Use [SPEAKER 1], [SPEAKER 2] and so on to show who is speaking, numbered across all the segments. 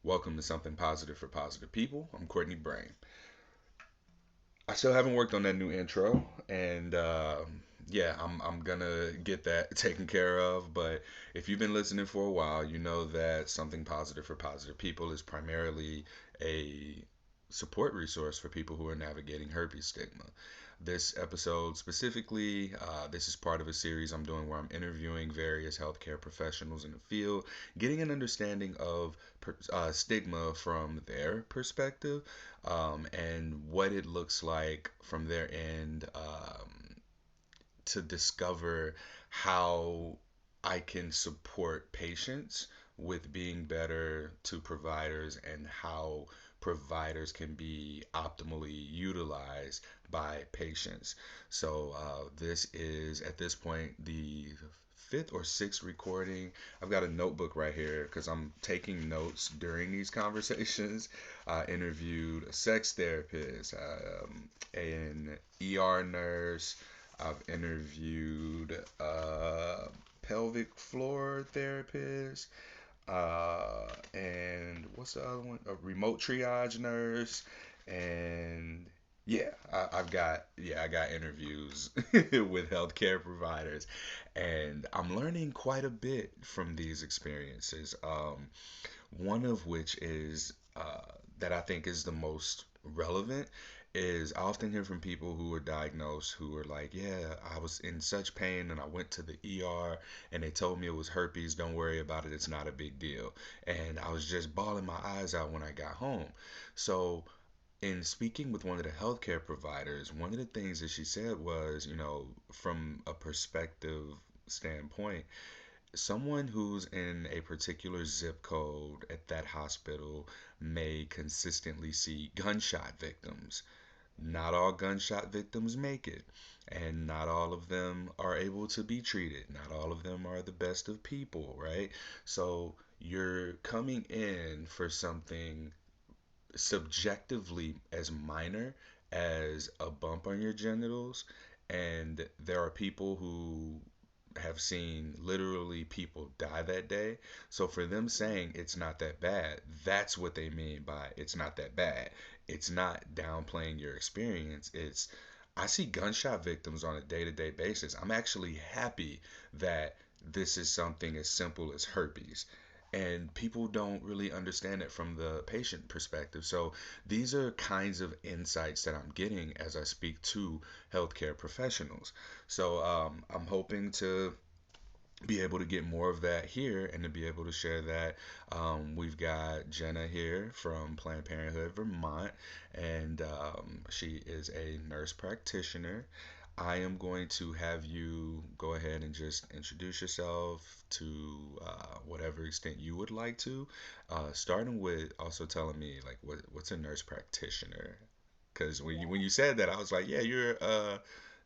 [SPEAKER 1] Welcome to Something Positive for Positive People. I'm Courtney Brain. I still haven't worked on that new intro, and yeah, I'm gonna get that taken care of. But if you've been listening for a while, you know that Something Positive for Positive People is primarily a support resource for people who are navigating herpes stigma. This episode specifically, this is part of a series I'm doing where I'm interviewing various healthcare professionals in the field, getting an understanding of stigma from their perspective, and what it looks like from their end, to discover how I can support patients with being better to providers and how providers can be optimally utilized by patients. So, this is at this point the fifth or sixth recording. I've got a notebook right here because I'm taking notes during these conversations. I interviewed a sex therapist, an ER nurse. I've interviewed a pelvic floor therapist, and what's the other one? A remote triage nurse, and yeah, I got interviews with healthcare providers, and I'm learning quite a bit from these experiences. One of which is that I think is the most relevant is I often hear from people who are diagnosed who are like, yeah, I was in such pain and I went to the ER and they told me it was herpes. Don't worry about it. It's not a big deal. And I was just bawling my eyes out when I got home. So, in speaking with one of the healthcare providers, one of the things that she said was, from a perspective standpoint, someone who's in a particular zip code at that hospital may consistently see gunshot victims. Not all gunshot victims make it, and not all of them are able to be treated. Not all of them are the best of people, right? So you're coming in for something subjectively as minor as a bump on your genitals, and there are people who have seen literally people die that day. So for them saying it's not that bad, that's what they mean by it's not that bad. It's not downplaying your experience. It's I see gunshot victims on a day-to-day basis. I'm actually happy that this is something as simple as herpes. And people don't really understand it from the patient perspective. So these are kinds of insights that I'm getting as I speak to healthcare professionals. So I'm hoping to be able to get more of that here and to be able to share that. We've got Gena here from Planned Parenthood, Vermont, and she is a nurse practitioner. I am going to have you go ahead and just introduce yourself to whatever extent you would like to, starting with also telling me like what's a nurse practitioner? Because when you said that, I was like, yeah, you're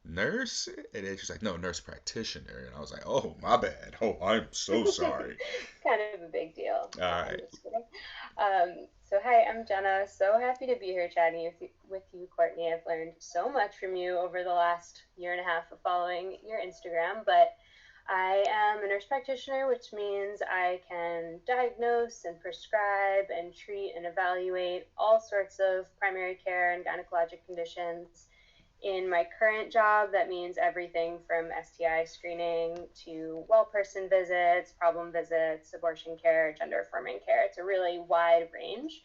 [SPEAKER 1] nurse, and then she's like, no, nurse practitioner, and I was like, oh, my bad. Oh, I'm so sorry.
[SPEAKER 2] It's kind of a big deal.
[SPEAKER 1] All
[SPEAKER 2] I'm
[SPEAKER 1] right.
[SPEAKER 2] just kidding. So hi, I'm Jenna. So happy to be here chatting with you, Courtney. I've learned so much from you over the last year and a half of following your Instagram, but I am a nurse practitioner, which means I can diagnose and prescribe and treat and evaluate all sorts of primary care and gynecologic conditions. In my current job, that means everything from STI screening to well person visits, problem visits, abortion care, gender affirming care. It's a really wide range,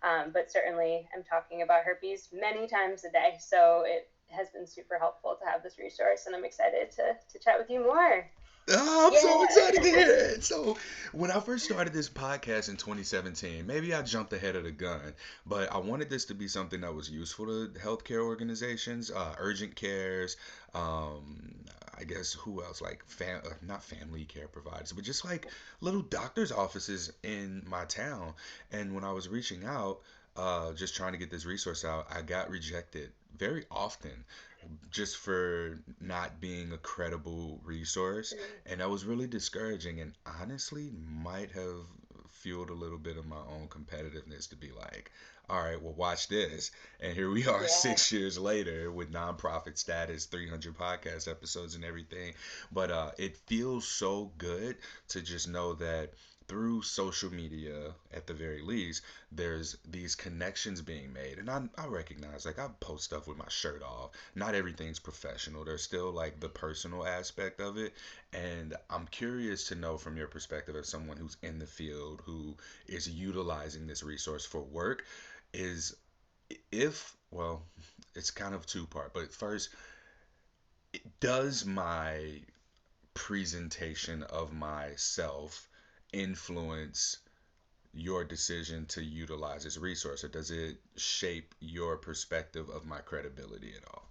[SPEAKER 2] but certainly I'm talking about herpes many times a day. So it has been super helpful to have this resource, and I'm excited to chat with you more.
[SPEAKER 1] Oh, I'm so
[SPEAKER 2] Yeah.
[SPEAKER 1] excited to hear it. So, when I first started this podcast in 2017, maybe I jumped ahead of the gun, but I wanted this to be something that was useful to healthcare organizations, urgent cares, I guess who else, like not family care providers, but just like little doctor's offices in my town. And when I was reaching out, just trying to get this resource out, I got rejected very often just for not being a credible resource. And that was really discouraging and honestly might have fueled a little bit of my own competitiveness to be like, all right, well, watch this. And here we are
[SPEAKER 2] Yeah.
[SPEAKER 1] 6 years later with nonprofit status, 300 podcast episodes and everything. But it feels so good to just know that through social media, at the very least, there's these connections being made. And I recognize, like, I post stuff with my shirt off. Not everything's professional. There's still, like, the personal aspect of it. And I'm curious to know from your perspective as someone who's in the field, who is utilizing this resource for work, is if, well, it's kind of two part. But first, does my presentation of myself influence your decision to utilize this resource, or does it shape your perspective of my credibility at all?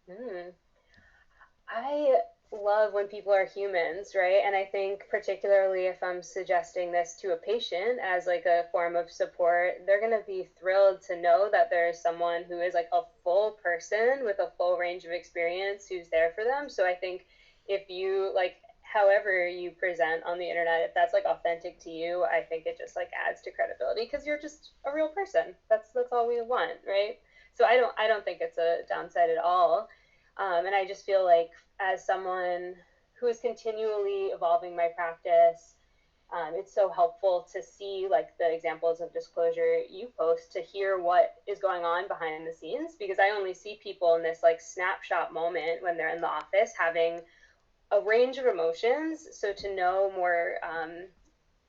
[SPEAKER 2] Hmm. I love when people are humans, right? And I think particularly if I'm suggesting this to a patient as like a form of support, they're going to be thrilled to know that there is someone who is like a full person with a full range of experience who's there for them. So I think if you like however you present on the internet, if that's like authentic to you, I think it just like adds to credibility because you're just a real person. That's all we want, right? So I don't think it's a downside at all. And I just feel like as someone who is continually evolving my practice, it's so helpful to see like the examples of disclosure you post to hear what is going on behind the scenes because I only see people in this like snapshot moment when they're in the office having a range of emotions. So to know more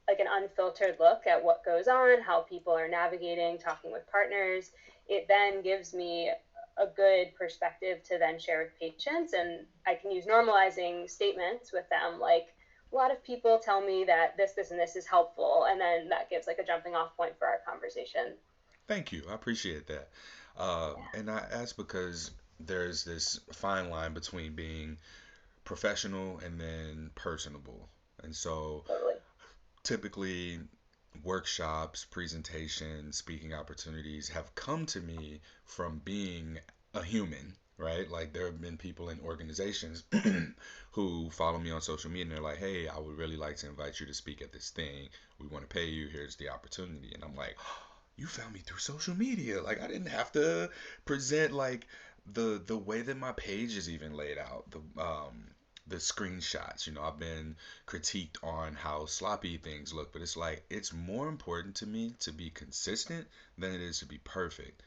[SPEAKER 2] like an unfiltered look at what goes on, how people are navigating, talking with partners, it then gives me a good perspective to then share with patients. And I can use normalizing statements with them like, a lot of people tell me that this, and this is helpful. And then that gives like a jumping off point for our conversation.
[SPEAKER 1] Thank you. I appreciate that. And I ask because there's this fine line between being professional and then personable. And so
[SPEAKER 2] Totally.
[SPEAKER 1] typically workshops, presentations, speaking opportunities have come to me from being a human, right? Like there have been people in organizations who follow me on social media and they're like, "Hey, I would really like to invite you to speak at this thing. We want to pay you. Here's the opportunity." And I'm like, "You found me through social media. Like I didn't have to present like the way that my page is even laid out. The screenshots, I've been critiqued on how sloppy things look, but it's like it's more important to me to be consistent than it is to be perfect.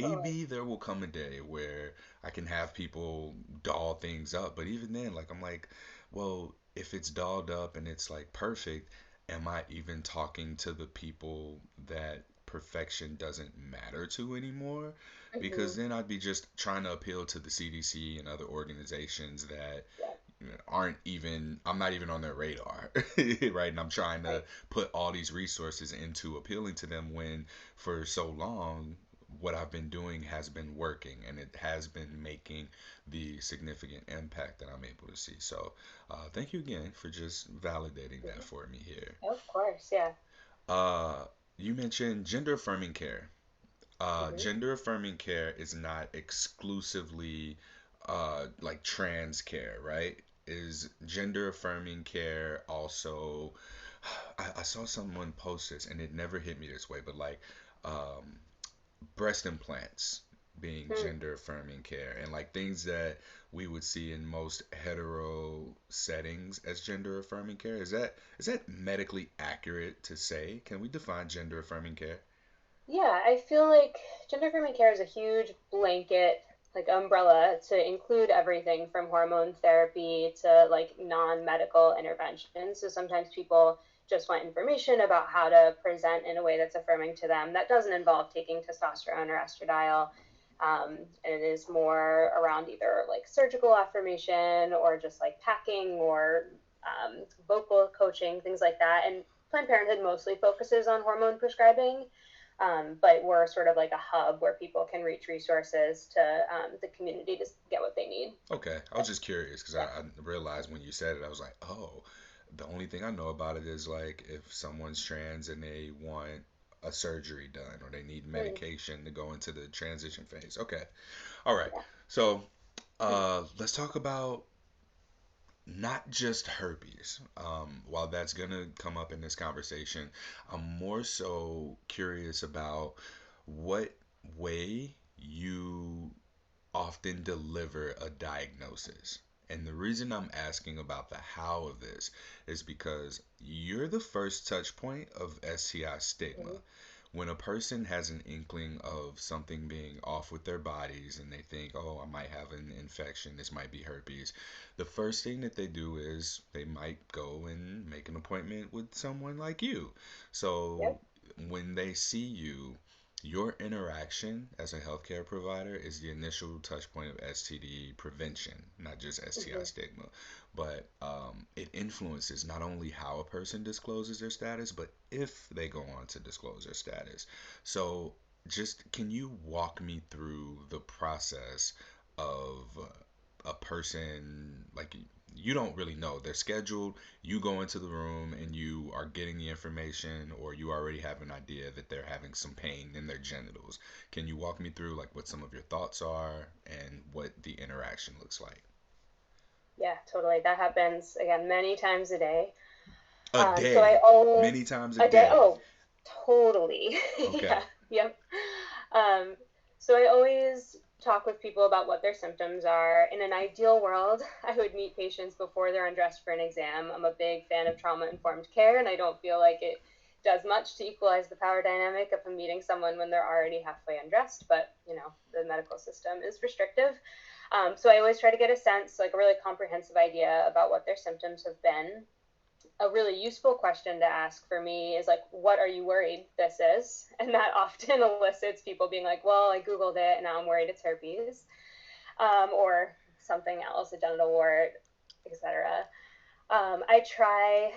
[SPEAKER 2] Totally.
[SPEAKER 1] Maybe there will come a day where I can have people doll things up, but even then, like I'm like, well, if it's dolled up and it's like perfect, am I even talking to the people that perfection doesn't matter to anymore? Because
[SPEAKER 2] Mm-hmm.
[SPEAKER 1] then I'd be just trying to appeal to the CDC and other organizations that
[SPEAKER 2] Yeah.
[SPEAKER 1] aren't even, I'm not even on their radar, right? And I'm trying to
[SPEAKER 2] Right.
[SPEAKER 1] put all these resources into appealing to them when for so long what I've been doing has been working and it has been making the significant impact that I'm able to see. So, thank you again for just validating that
[SPEAKER 2] Mm-hmm.
[SPEAKER 1] for me here.
[SPEAKER 2] Of course. Yeah.
[SPEAKER 1] Uh, you mentioned gender affirming care.
[SPEAKER 2] Mm-hmm.
[SPEAKER 1] Gender affirming care is not exclusively like trans care, right? Is gender affirming care also? I saw someone post this and it never hit me this way, but like um, breast implants being
[SPEAKER 2] Hmm.
[SPEAKER 1] gender affirming care and like things that we would see in most hetero settings as gender affirming care. Is that medically accurate to say? Can we define gender affirming care?
[SPEAKER 2] Yeah, I feel like gender affirming care is a huge blanket, like umbrella to include everything from hormone therapy to like non-medical interventions. So sometimes people just want information about how to present in a way that's affirming to them. That doesn't involve taking testosterone or estradiol. And it is more around either like surgical affirmation or just like packing or vocal coaching, things like that. And Planned Parenthood mostly focuses on hormone prescribing, but we're sort of like a hub where people can reach resources to the community to get what they need.
[SPEAKER 1] Okay, I was
[SPEAKER 2] But
[SPEAKER 1] just curious because
[SPEAKER 2] yeah,
[SPEAKER 1] I realized when you said it, I was like, oh, the only thing I know about it is like if someone's trans and they want a surgery done or they need
[SPEAKER 2] mm,
[SPEAKER 1] medication to go into the transition phase. Okay, all right.
[SPEAKER 2] yeah,
[SPEAKER 1] So, let's talk about not just herpes. While that's gonna come up in this conversation, I'm more so curious about what way you often deliver a diagnosis. And the reason I'm asking about the how of this is because you're the first touch point of STI stigma.
[SPEAKER 2] Mhm.
[SPEAKER 1] When a person has an inkling of something being off with their bodies and they think, oh, I might have an infection, this might be herpes, the first thing that they do is they might go and make an appointment with someone like you. So
[SPEAKER 2] Yep.
[SPEAKER 1] when they see you, your interaction as a healthcare provider is the initial touch point of STD prevention, not just STI
[SPEAKER 2] Mhm.
[SPEAKER 1] stigma. But it influences not only how a person discloses their status, but if they go on to disclose their status. So, just can you walk me through the process of a person like you don't really know they're scheduled, you go into the room and you are getting the information, or you already have an idea that they're having some pain in their genitals? Can you walk me through like what some of your thoughts are and what the interaction looks like?
[SPEAKER 2] Yeah, totally. That happens again many times a day.
[SPEAKER 1] A
[SPEAKER 2] So I
[SPEAKER 1] day,
[SPEAKER 2] always
[SPEAKER 1] many times a
[SPEAKER 2] a day.
[SPEAKER 1] day.
[SPEAKER 2] Oh, totally.
[SPEAKER 1] Okay.
[SPEAKER 2] Yeah. Yep. Um, so I always talk with people about what their symptoms are. In an ideal world, I would meet patients before they're undressed for an exam. I'm a big fan of trauma-informed care, and I don't feel like it does much to equalize the power dynamic of meeting someone when they're already halfway undressed. But the medical system is restrictive. So I always try to get a sense, like a really comprehensive idea about what their symptoms have been. A really useful question to ask for me is like, what are you worried this is? And that often elicits people being like, well, I Googled it and now I'm worried it's herpes, or something else, a genital wart, etc. I try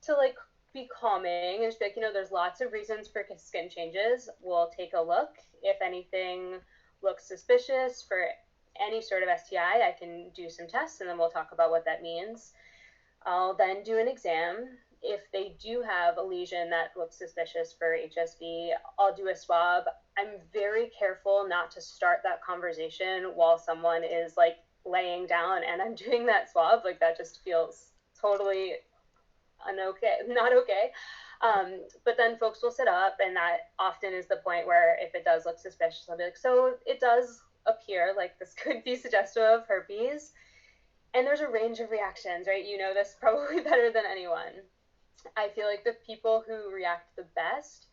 [SPEAKER 2] to like be calming and just be like, there's lots of reasons for skin changes. We'll take a look. If anything looks suspicious for any sort of STI, I can do some tests and then we'll talk about what that means. I'll then do an exam. If they do have a lesion that looks suspicious for HSV, I'll do a swab. I'm very careful not to start that conversation while someone is like laying down and I'm doing that swab. Like that just feels totally unokay, not okay. But then folks will sit up, and that often is the point where if it does look suspicious, I'll be like, so it does appear like this could be suggestive of herpes. And there's a range of reactions, right? You know this probably better than anyone. I feel like the people who react the best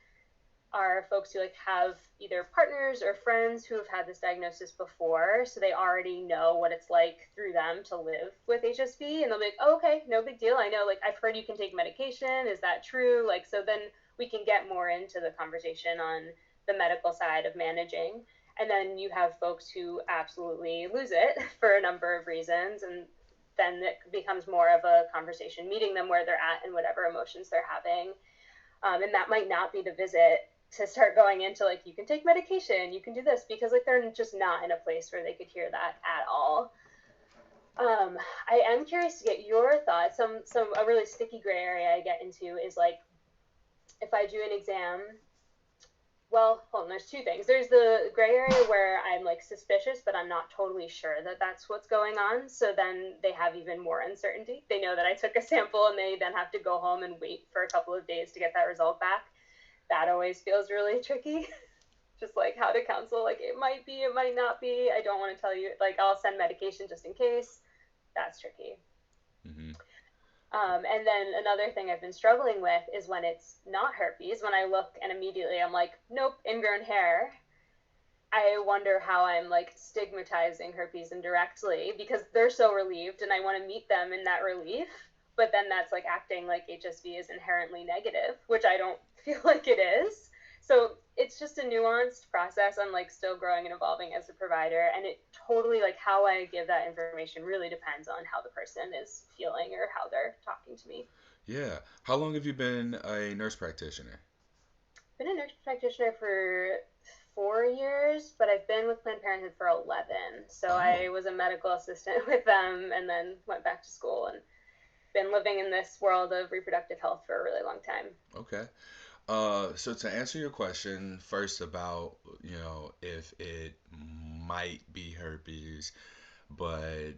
[SPEAKER 2] are folks who like have either partners or friends who have had this diagnosis before, so they already know what it's like through them to live with HSV, and they'll be like, oh, okay, no big deal. I know, like, I've heard you can take medication. Is that true? Like, so then we can get more into the conversation on the medical side of managing. And then you have folks who absolutely lose it for a number of reasons, and then it becomes more of a conversation, meeting them where they're at and whatever emotions they're having. And that might not be the visit to start going into like, you can take medication, you can do this, because like they're just not in a place where they could hear that at all. um, I am curious to get your thoughts. Some a really sticky gray area I get into is like, if I do an exam, well, hold on, there's two things. There's the gray area where I'm like suspicious, but I'm not totally sure that that's what's going on. So then they have even more uncertainty. They know that I took a sample and they then have to go home and wait for a couple of days to get that result back. That always feels really tricky. Just like how to counsel, like it might be, it might not be. I don't want to tell you, like I'll send medication just in case. That's tricky.
[SPEAKER 1] Hmm.
[SPEAKER 2] And then another thing I've been struggling with is when it's not herpes, when I look and immediately I'm like, nope, ingrown hair. I wonder how I'm like stigmatizing herpes indirectly because they're so relieved and I want to meet them in that relief. But then that's like acting like HSV is inherently negative, which I don't feel like it is. So it's just a nuanced process. I'm like still growing and evolving as a provider. And it totally, like, how I give that information really depends on how the person is feeling or how they're talking to me.
[SPEAKER 1] Yeah. How long have you been a nurse practitioner?
[SPEAKER 2] Been a nurse practitioner for 4 years, but I've been with Planned Parenthood for 11. So I
[SPEAKER 1] Oh,
[SPEAKER 2] was a medical assistant with them and then went back to school and been living in this world of reproductive health for a really long time.
[SPEAKER 1] okay. So to answer your question first about, if it might be herpes, but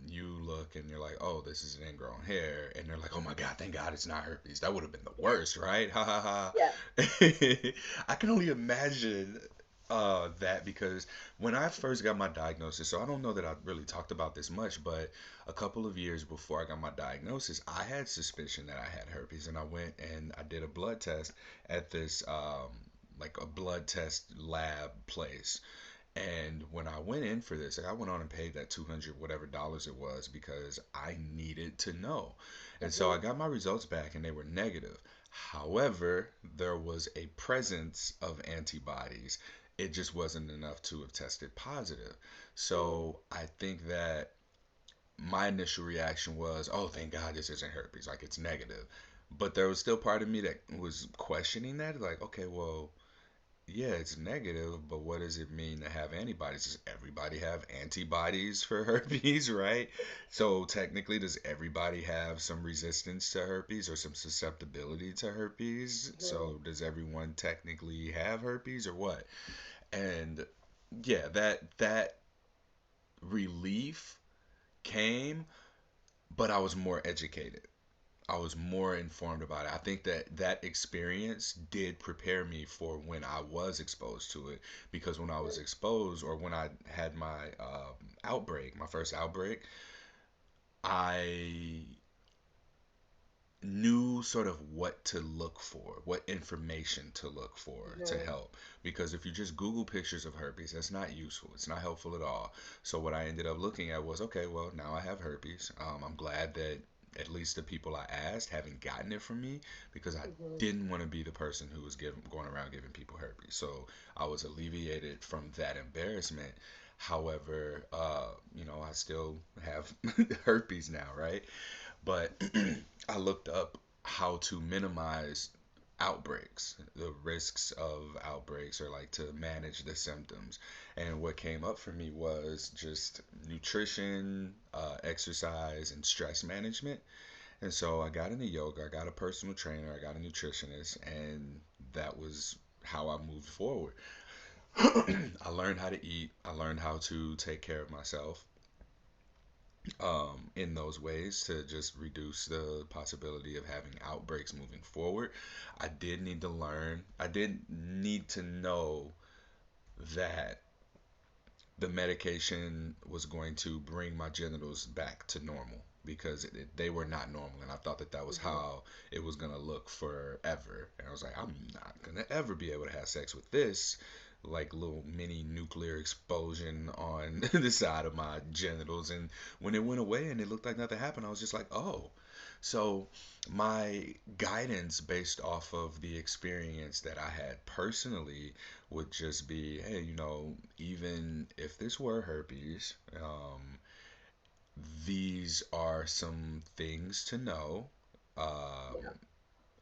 [SPEAKER 1] you look and you're like, oh, this is an ingrown hair, and they're like, oh my God, thank God it's not herpes. That would have been the
[SPEAKER 2] Yeah.
[SPEAKER 1] worst, right? Ha ha ha.
[SPEAKER 2] Yeah.
[SPEAKER 1] I can only imagine. That because when I first got my diagnosis, so I don't know that I really talked about this much, but a couple of years before I got my diagnosis, I had suspicion that I had herpes, and I went and I did a blood test at this like a blood test lab place. And when I went in for this, like I went on and paid that 200 whatever dollars it was because I needed to know. And so I
[SPEAKER 2] Mhm.
[SPEAKER 1] got my results back and they were negative. However, there was a presence of antibodies. It just wasn't enough to have tested positive.
[SPEAKER 2] Mm.
[SPEAKER 1] So I think that my initial reaction was, oh, thank God this isn't herpes. Like it's negative. But there was still part of me that was questioning that. Like, okay, well, yeah, it's negative, but what does it mean to have antibodies? Does everybody have antibodies for herpes, right? So technically, does everybody have some resistance to herpes or some susceptibility to herpes?
[SPEAKER 2] Mhm.
[SPEAKER 1] So does everyone technically have herpes or what? And yeah, that relief came, but I was more educated. I was more informed about it. I think that that experience did prepare me for when I was exposed to it. Because when I was
[SPEAKER 2] Mhm.
[SPEAKER 1] exposed, or when I had my outbreak, my first outbreak, I knew sort of what to look for, what information to look for to
[SPEAKER 2] Mhm.
[SPEAKER 1] help. Because if you just Google pictures of herpes, that's not useful. It's not helpful at all. So what I ended up looking at was, okay, well, now I have herpes. I'm glad that at least the people I asked haven't gotten it from me because I
[SPEAKER 2] Mhm.
[SPEAKER 1] didn't want to be the person who was going around giving people herpes. So I was alleviated from that embarrassment. However, I still have herpes now, right? But I looked up how to minimize outbreaks, the risks of outbreaks, or like to manage the symptoms. And what came up for me was just nutrition, exercise, and stress management. And so I got into yoga, I got a personal trainer, I got a nutritionist, and that was how I moved forward. I learned how to eat, I learned how to take care of myself in those ways to just reduce the possibility of having outbreaks moving forward. I did need to know that the medication was going to bring my genitals back to normal because they were not normal. And I thought that that was
[SPEAKER 2] Mhm.
[SPEAKER 1] how it was going to look forever. And I was like, I'm not going to ever be able to have sex with this like little mini nuclear explosion on the side of my genitals. And when it went away and it looked like nothing happened, I was just like, oh. So my guidance based off of the experience that I had personally would just be, hey, even if this were herpes, these are some things to know.
[SPEAKER 2] Yeah.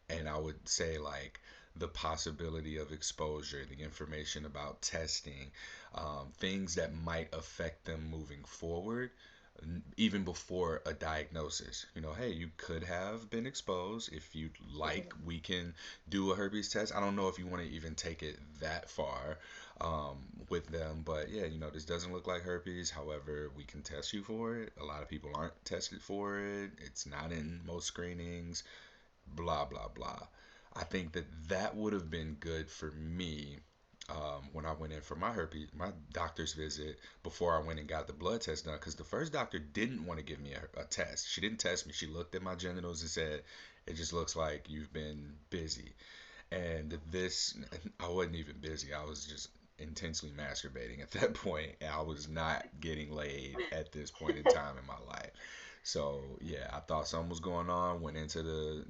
[SPEAKER 1] And I would say, like, the possibility of exposure, the information about testing, things that might affect them moving forward, even before a diagnosis. Hey, you could have been exposed. If you'd like,
[SPEAKER 2] Mhm.
[SPEAKER 1] we can do a herpes test. I don't know if you want to even take it that far with them, but yeah, this doesn't look like herpes. However, we can test you for it. A lot of people aren't tested for it. It's not in most screenings, blah, blah, blah. I think that that would have been good for me when I went in for my doctor's visit before I went and got the blood test done. Because the first doctor didn't want to give me a test. She didn't test me. She looked at my genitals and said, "It just looks like you've been busy." And this, I wasn't even busy. I was just intensely masturbating at that point. And I was not getting laid at this point in time in my life. So yeah, I thought something was going on. Went into the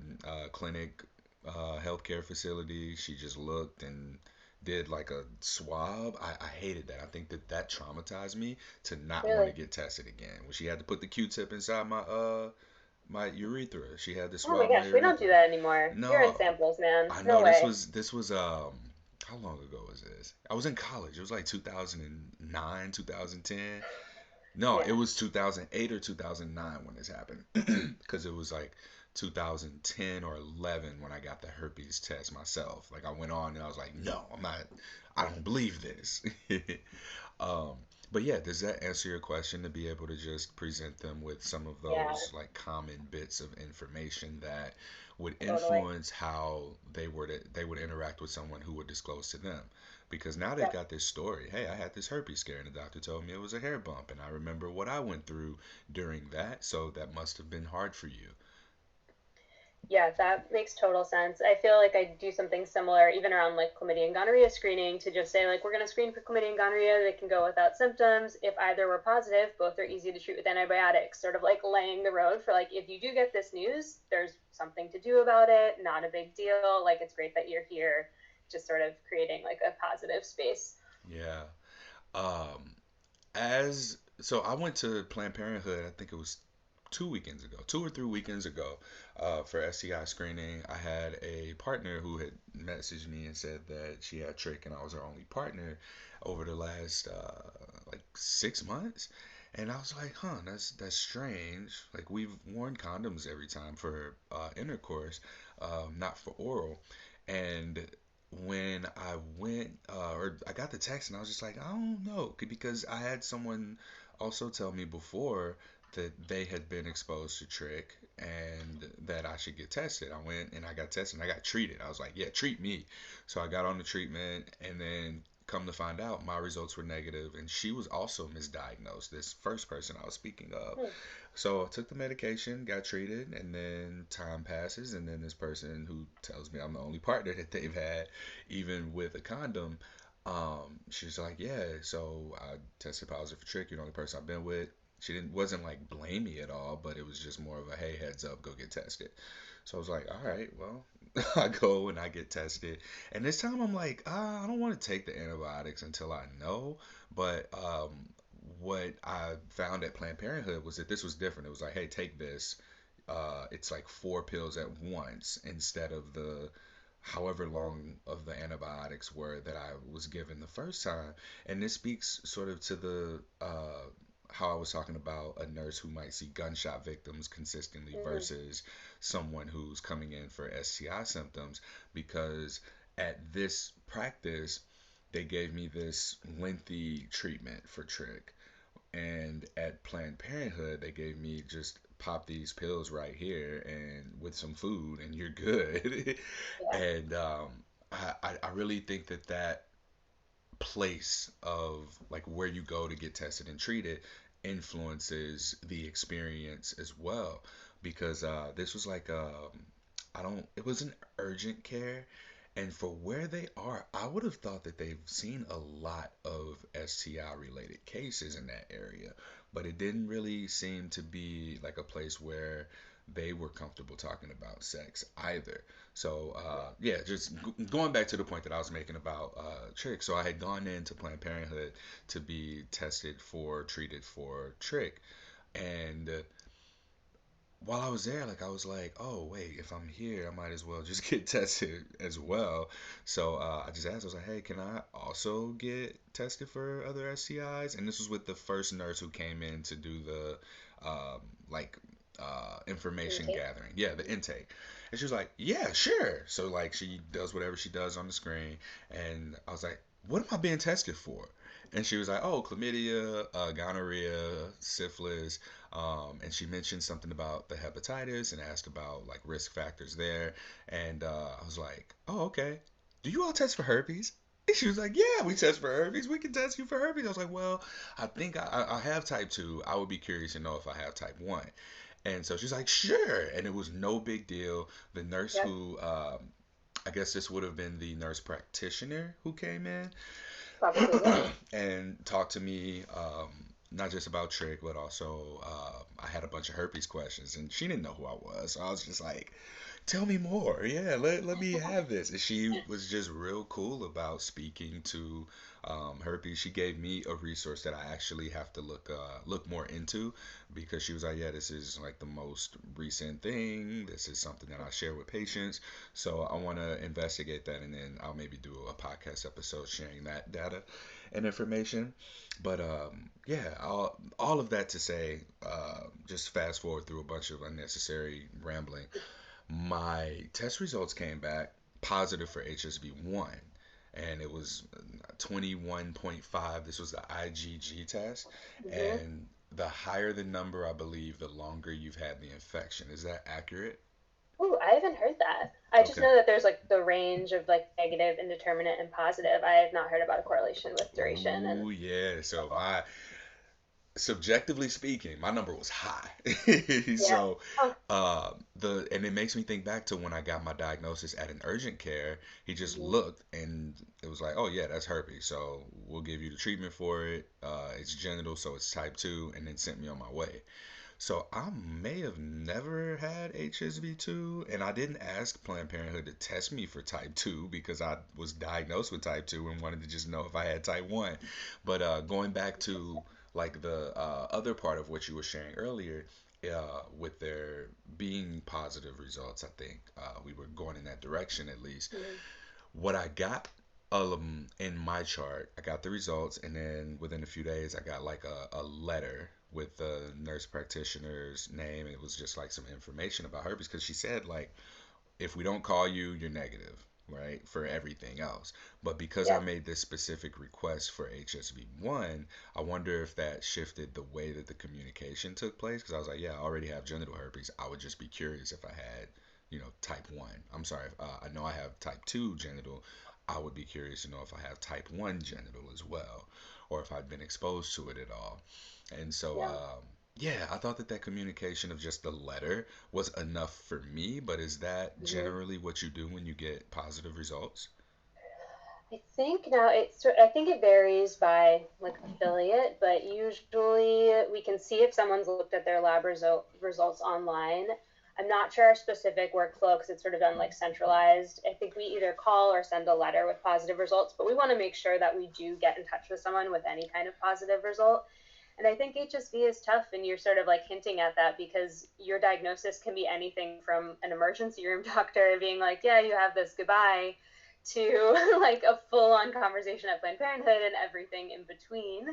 [SPEAKER 1] clinic, healthcare facility. She just looked and did like a swab. I hated that. I think that that traumatized me to not want to
[SPEAKER 2] Really?
[SPEAKER 1] get tested again. When she had to put the Q-tip inside my urethra, she had to
[SPEAKER 2] Oh my
[SPEAKER 1] swab my
[SPEAKER 2] gosh, we don't do
[SPEAKER 1] urethra.
[SPEAKER 2] that anymore. Urine
[SPEAKER 1] No,
[SPEAKER 2] samples, man.
[SPEAKER 1] I
[SPEAKER 2] No
[SPEAKER 1] know this
[SPEAKER 2] way.
[SPEAKER 1] was how long ago was this? I was in college. It was like 2009, 2010. No, it
[SPEAKER 2] Yeah.
[SPEAKER 1] was 2008 or 2009 when this happened. Because it was like 2010 or 11 when I got the herpes test myself. Like I went on and I was like, no, I'm not, I don't believe this. um, But yeah, does that answer your question to be able to just present them with some of
[SPEAKER 2] Yeah,
[SPEAKER 1] those like common bits of information that would
[SPEAKER 2] totally.
[SPEAKER 1] influence how they would interact with someone who would disclose to them? Because now they've
[SPEAKER 2] Yep.
[SPEAKER 1] got this story. Hey, I had this herpes scare and the doctor told me it was a hair bump and I remember what I went through during that, so that must have been hard for you.
[SPEAKER 2] Yeah, that makes total sense. I feel like I do something similar even around like chlamydia and gonorrhea screening to just say like we're going to screen for chlamydia and gonorrhea. They can go without symptoms. If either were positive, both are easy to treat with antibiotics. Sort of like laying the road for like if you do get this news, there's something to do about it. Not a big deal. Like it's great that you're here. Just sort of creating like a positive space.
[SPEAKER 1] Yeah. Um, as so I went to Planned Parenthood, I think it was 2 weekends ago, 2 or 3 weekends ago, for STI screening. I had a partner who had messaged me and said that she had trick and I was her only partner over the last like 6 months. And I was like, huh, that's strange. Like we've worn condoms every time for intercourse, not for oral. And when I went, or I got the text and I was just like, I don't know, because I had someone also tell me before that they had been exposed to trick and that I should get tested. I went and I got tested and I got treated. I was like, yeah, treat me. So I got on the treatment and then come to find out my results were negative and she was also misdiagnosed, this first person I was speaking of.
[SPEAKER 2] Hmm.
[SPEAKER 1] So I took the medication, got treated, and then time passes, and then this person who tells me I'm the only partner that they've had, even with a condom, she's like, yeah, so I tested positive for trick. You're the only person I've been with. She didn't wasn't like blame me at all, but it was just more of a hey, heads up, go get tested. So I was like, all right, well, I go and I get tested, and this time I'm like, I don't want to take the antibiotics until I know, but what I found at Planned Parenthood was that this was different. It was like, hey, take this. It's like 4 pills at once instead of the however long of the antibiotics were that I was given the first time. And this speaks sort of to the how I was talking about a nurse who might see gunshot victims consistently
[SPEAKER 2] Mm-hmm.
[SPEAKER 1] versus someone who's coming in for STI symptoms, because at this practice they gave me this lengthy treatment for trick, and at Planned Parenthood, they gave me just pop these pills right here and with some food, and you're good.
[SPEAKER 2] Yeah.
[SPEAKER 1] And I really think that that place of like where you go to get tested and treated influences the experience as well. Because this was like I don't it was an urgent care, and for where they are, I would have thought that they've seen a lot of STI related cases in that area, but it didn't really seem to be like a place where they were comfortable talking about sex either. So yeah, just going back to the point that I was making about trick. So I had gone into Planned Parenthood to be tested for, treated for trick, and while I was there, like I was like, oh wait, if I'm here, I might as well just get tested as well. So I just asked, I was like, hey, can I also get tested for other STIs? And this was with the first nurse who came in to do the um, like information
[SPEAKER 2] Intake.
[SPEAKER 1] gathering, yeah, the intake. And she was like, yeah, sure. So like she does whatever she does on the screen, and I was like, what am I being tested for? And she was like, oh, chlamydia, gonorrhea, syphilis, and she mentioned something about the hepatitis and asked about like risk factors there. And I was like, oh, okay. Do you all test for herpes? And she was like, yeah, we test for herpes. We can test you for herpes. I was like, well, I think I have type 2. I would be curious to know if I have type 1. And so she's like, sure. And it was no big deal. The nurse
[SPEAKER 2] Yep.
[SPEAKER 1] who, I guess this would have been the nurse practitioner who came in
[SPEAKER 2] Probably. Yep.
[SPEAKER 1] and talked to me, not just about trick, but also I had a bunch of herpes questions, and she didn't know who I was. So I was just like, tell me more. Yeah, let me have this. And she was just real cool about speaking to herpes. She gave me a resource that I actually have to look more into, because she was like, yeah, this is like the most recent thing. This is something that I share with patients. So I want to investigate that, and then I'll maybe do a podcast episode sharing that data and information. But yeah, all of that to say, just fast forward through a bunch of unnecessary rambling. My test results came back positive for HSV1, and it was 21.5. This was the IgG test,
[SPEAKER 2] Hmm.
[SPEAKER 1] and the higher the number, I believe, the longer you've had the infection. Is that accurate?
[SPEAKER 2] Ooh, I haven't heard that. I just
[SPEAKER 1] Okay.
[SPEAKER 2] know that there's like the range of like negative, indeterminate, and positive. I have not heard about a correlation with duration and
[SPEAKER 1] Ooh, yeah. So
[SPEAKER 2] level.
[SPEAKER 1] my subjectively speaking, my number was high.
[SPEAKER 2] Yeah.
[SPEAKER 1] So,
[SPEAKER 2] Huh.
[SPEAKER 1] the and it makes me think back to when I got my diagnosis at an urgent care. He just
[SPEAKER 2] Hmm.
[SPEAKER 1] looked and it was like, oh yeah, that's herpes. So we'll give you the treatment for it. It's genital, so it's type 2, and then sent me on my way. So I may have never had HSV2, and I didn't ask Planned Parenthood to test me for type 2 because I was diagnosed with type 2 and wanted to just know if I had type 1. But going back to like the other part of what you were sharing earlier, with there being positive results, I think we were going in that direction at least.
[SPEAKER 2] Hmm.
[SPEAKER 1] What I got in my chart, I got the results, and then within a few days, I got like a letter with the nurse practitioner's name. It was just like some information about herpes because she said like if we don't call you, you're negative, right, for everything else. But because I
[SPEAKER 2] Yeah.
[SPEAKER 1] made this specific request for HSV1, I wonder if that shifted the way that the communication took place. Because I was like, yeah, I already have genital herpes. I would just be curious if I had, type 1. I'm sorry, I know I have type 2 genital. I would be curious to know if I have type 1 genital as well, or if I've been exposed to it at all. And so,
[SPEAKER 2] Yeah.
[SPEAKER 1] yeah, I thought that that communication of just the letter was enough for me, but is that
[SPEAKER 2] Hmm.
[SPEAKER 1] generally what you do when you get positive results?
[SPEAKER 2] I think now I think it varies by like affiliate, but usually we can see if someone's looked at their lab results online. I'm not sure our specific workflow because it's sort of done like centralized. I think we either call or send a letter with positive results, but we want to make sure that we do get in touch with someone with any kind of positive result. And I think HSV is tough, and you're sort of like hinting at that because your diagnosis can be anything from an emergency room doctor being like, yeah, you have this, goodbye, to like a full on conversation at Planned Parenthood and everything in between.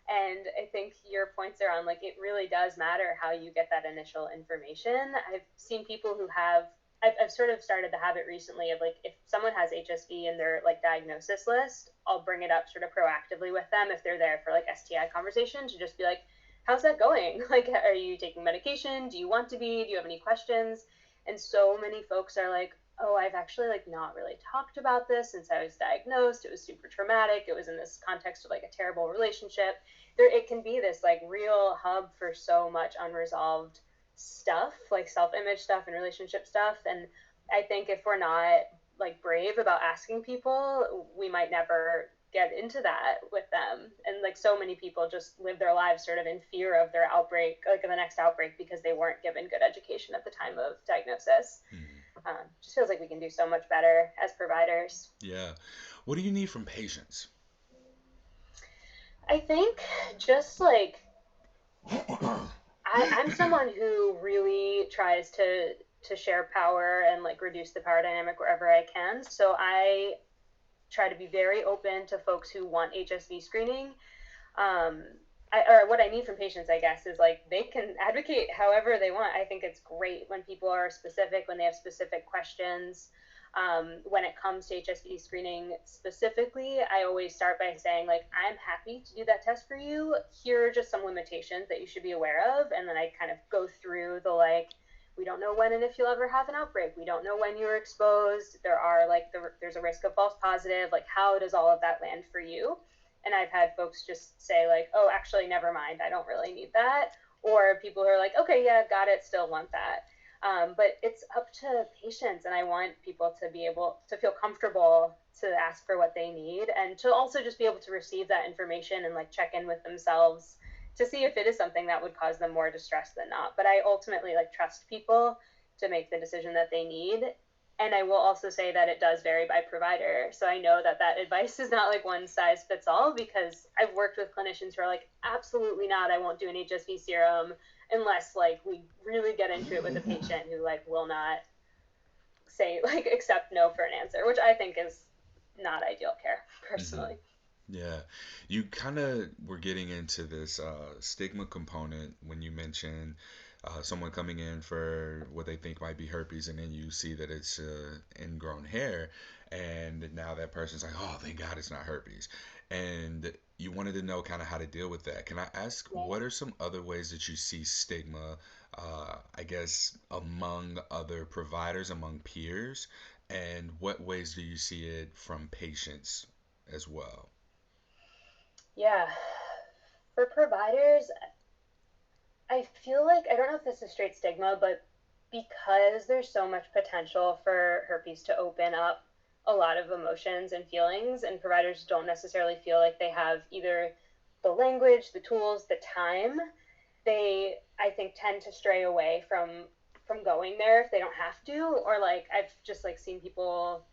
[SPEAKER 2] And I think your points are on like it really does matter how you get that initial information. I've seen people who have I've sort of started the habit recently of like if someone has HSV in their like diagnosis list, I'll bring it up sort of proactively with them if they're there for like STI conversation to just be like, how's that going? Like, are you taking medication? Do you want to be? Do you have any questions? And so many folks are like, oh, I've actually like not really talked about this since I was diagnosed. It was super traumatic. It was in this context of like a terrible relationship. It can be this like real hub for so much unresolved stuff, like self-image stuff and relationship stuff. And I think if we're not like brave about asking people, we might never get into that with them. And like so many people just live their lives sort of in fear of their outbreak, like the next outbreak, because they weren't given good education at the time of diagnosis.
[SPEAKER 1] Hmm.
[SPEAKER 2] Just feels like we can do so much better as providers.
[SPEAKER 1] Yeah. What do you need from patients?
[SPEAKER 2] I think just like I'm someone who really tries to share power and like reduce the power dynamic wherever I can. So I try to be very open to folks who want HSV screening. Um, or what I need from patients, I guess, is like they can advocate however they want. I think it's great when people are specific, when they have specific questions. When it comes to HSV screening specifically, I always start by saying, like, I'm happy to do that test for you. Here are just some limitations that you should be aware of. And then I kind of go through the like, we don't know when and if you'll ever have an outbreak. We don't know when you're exposed. There's a risk of false positive. Like, how does all of that land for you? And I've had folks just say like, oh, actually, never mind, I don't really need that. Or people who are like, okay, yeah, got it, still want that. But it's up to patients, and I want people to be able to feel comfortable to ask for what they need, and to also just be able to receive that information and like check in with themselves to see if it is something that would cause them more distress than not. But I ultimately like trust people to make the decision that they need. And I will also say that it does vary by provider. So I know that that advice is not like one size fits all because I've worked with clinicians who are like, absolutely not, I won't do an HSV serum unless like we really get into it with a patient who like will not say like accept no for an answer, which I think is not ideal care
[SPEAKER 1] Hmm.
[SPEAKER 2] personally.
[SPEAKER 1] Yeah. You kind of were getting into this stigma component when you mentioned someone coming in for what they think might be herpes, and then you see that it's ingrown hair, and now that person's like, oh, thank God it's not herpes. And you wanted to know kind of how to deal with that. Can I ask,
[SPEAKER 2] Yeah.
[SPEAKER 1] what are some other ways that you see stigma, I guess, among other providers, among peers? And what ways do you see it from patients as well?
[SPEAKER 2] Yeah. For providers, I feel like I don't know if this is straight stigma, but because there's so much potential for herpes to open up a lot of emotions and feelings, and providers don't necessarily feel like they have either the language, the tools, the time, they I think tend to stray away from going there if they don't have to, or like I've just like seen people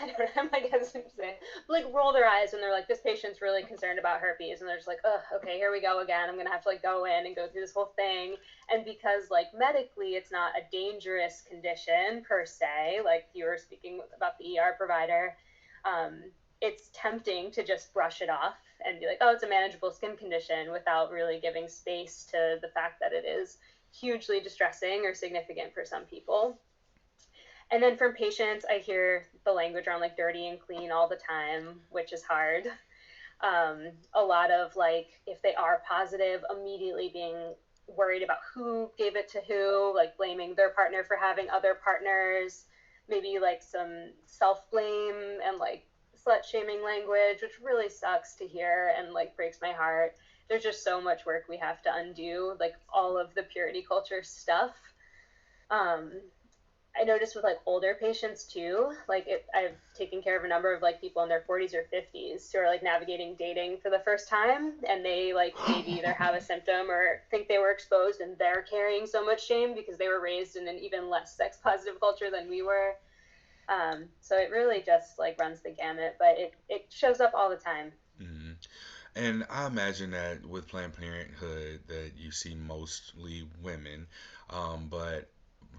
[SPEAKER 2] I don't know, I'm like hesitant to say, but like roll their eyes when they're like, this patient's really concerned about herpes, and they're just like, oh, okay, here we go again. I'm gonna have to like go in and go through this whole thing, and because like medically, it's not a dangerous condition per se, like you were speaking about the ER provider, um, it's tempting to just brush it off and be like, oh, it's a manageable skin condition without really giving space to the fact that it is hugely distressing or significant for some people. And then from patients, I hear the language around like dirty and clean all the time, which is hard. A lot of like, if they are positive, immediately being worried about who gave it to who, like blaming their partner for having other partners, maybe like some self blame and like slut shaming language, which really sucks to hear and like breaks my heart. There's just so much work we have to undo, like all of the purity culture stuff. Um, I noticed with like older patients too, like I've taken care of a number of like people in their 40s or 50s who are like navigating dating for the first time, and they like maybe either have a symptom or think they were exposed, and they're carrying so much shame because they were raised in an even less sex positive culture than we were. So it really just like runs the gamut, but it shows up all the time.
[SPEAKER 1] Mhm. And I imagine that with Planned Parenthood that you see mostly women, but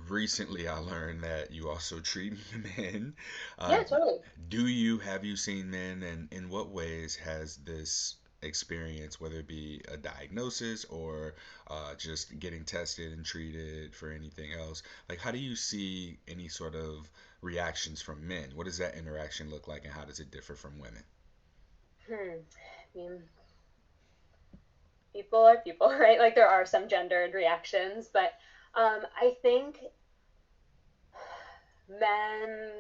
[SPEAKER 1] recently I learned that you also treat men. Uh,
[SPEAKER 2] Yeah, totally.
[SPEAKER 1] have you seen men, and in what ways has this experience, whether it be a diagnosis or just getting tested and treated for anything else, like how do you see any sort of reactions from men? What does that interaction look like, and how does it differ from women?
[SPEAKER 2] I mean, people are people, right? Like there are some gendered reactions, but I think men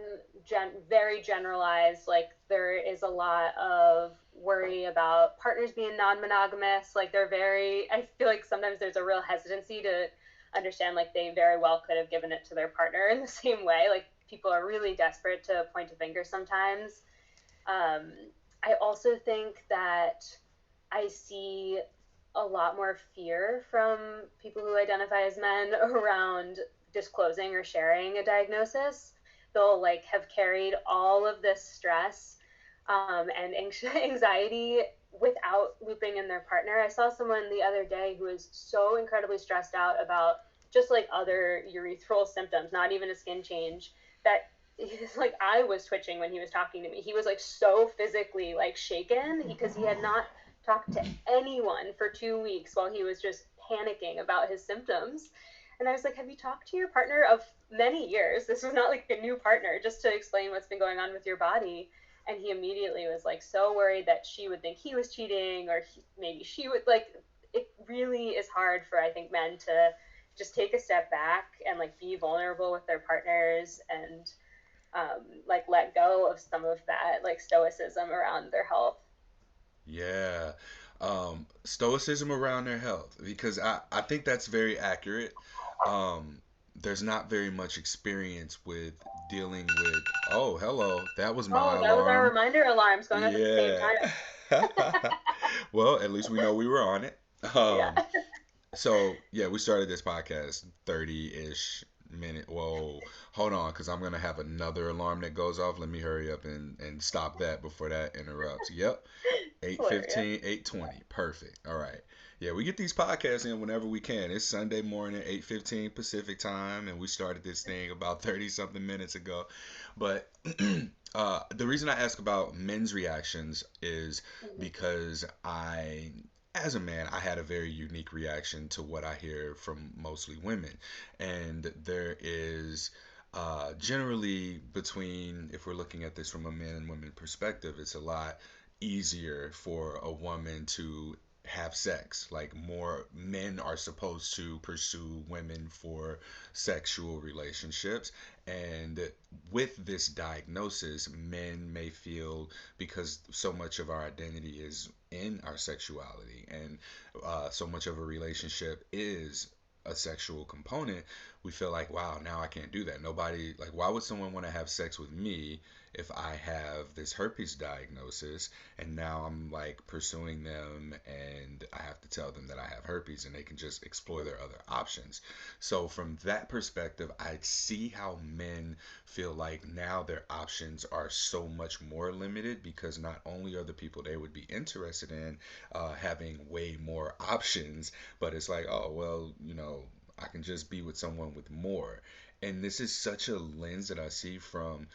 [SPEAKER 2] very generalized, like there is a lot of worry about partners being non-monogamous, like they're very I feel like sometimes there's a real hesitancy to understand like they very well could have given it to their partner in the same way, like people are really desperate to point a finger sometimes. um, I also think that I see a lot more fear from people who identify as men around disclosing or sharing a diagnosis. They'll like have carried all of this stress and anxiety without looping in their partner. I saw someone the other day who was so incredibly stressed out about just like other urethral symptoms, not even a skin change, that he's like I was twitching when he was talking to me. He was like so physically like shaken because he had not talked to anyone for 2 weeks while he was just panicking about his symptoms. And I was like, have you talked to your partner of many years? This was not like a new partner, just to explain what's been going on with your body. And he immediately was like so worried that she would think he was cheating, or maybe she would like. It really is hard for I think men to just take a step back and like be vulnerable with their partners and like let go of some of that like stoicism around their health.
[SPEAKER 1] Yeah. Stoicism around their health, because I think that's very accurate. Um, there's not very much experience with dealing with, oh, hello, that was my
[SPEAKER 2] Oh, that was our
[SPEAKER 1] alarm.
[SPEAKER 2] reminder alarms going off at the same
[SPEAKER 1] Yeah.
[SPEAKER 2] time.
[SPEAKER 1] Well, at least we know we were on it.
[SPEAKER 2] Yeah.
[SPEAKER 1] So yeah, we started this podcast 30-ish minute. Whoa, hold on, because I'm gonna have another alarm that goes off. Let me hurry up and stop that before that interrupts. Yep. Eight
[SPEAKER 2] Hilarious.
[SPEAKER 1] fifteen, 8:20. Perfect. All right. Yeah, we get these podcasts in whenever we can. It's Sunday morning, 8:15 Pacific time, and we started this thing about 30 something minutes ago. But the reason I ask about men's reactions is
[SPEAKER 2] Mhm.
[SPEAKER 1] because I as a man, I had a very unique reaction to what I hear from mostly women. And there is generally between, if we're looking at this from a men and women perspective, it's a lot easier for a woman to have sex. Like more men are supposed to pursue women for sexual relationships. And with this diagnosis, men may feel because so much of our identity is in our sexuality and so much of a relationship is a sexual component, we feel like, wow, now I can't do that. Nobody, like, why would someone want to have sex with me if I have this herpes diagnosis and now I'm like pursuing them and I have to tell them that I have herpes and they can just explore their other options. So, from that perspective, I see how men feel like now their options are so much more limited because not only are the people they would be interested in having way more options, but it's like, oh, well, I can just be with someone with more. And this is such a lens that I see from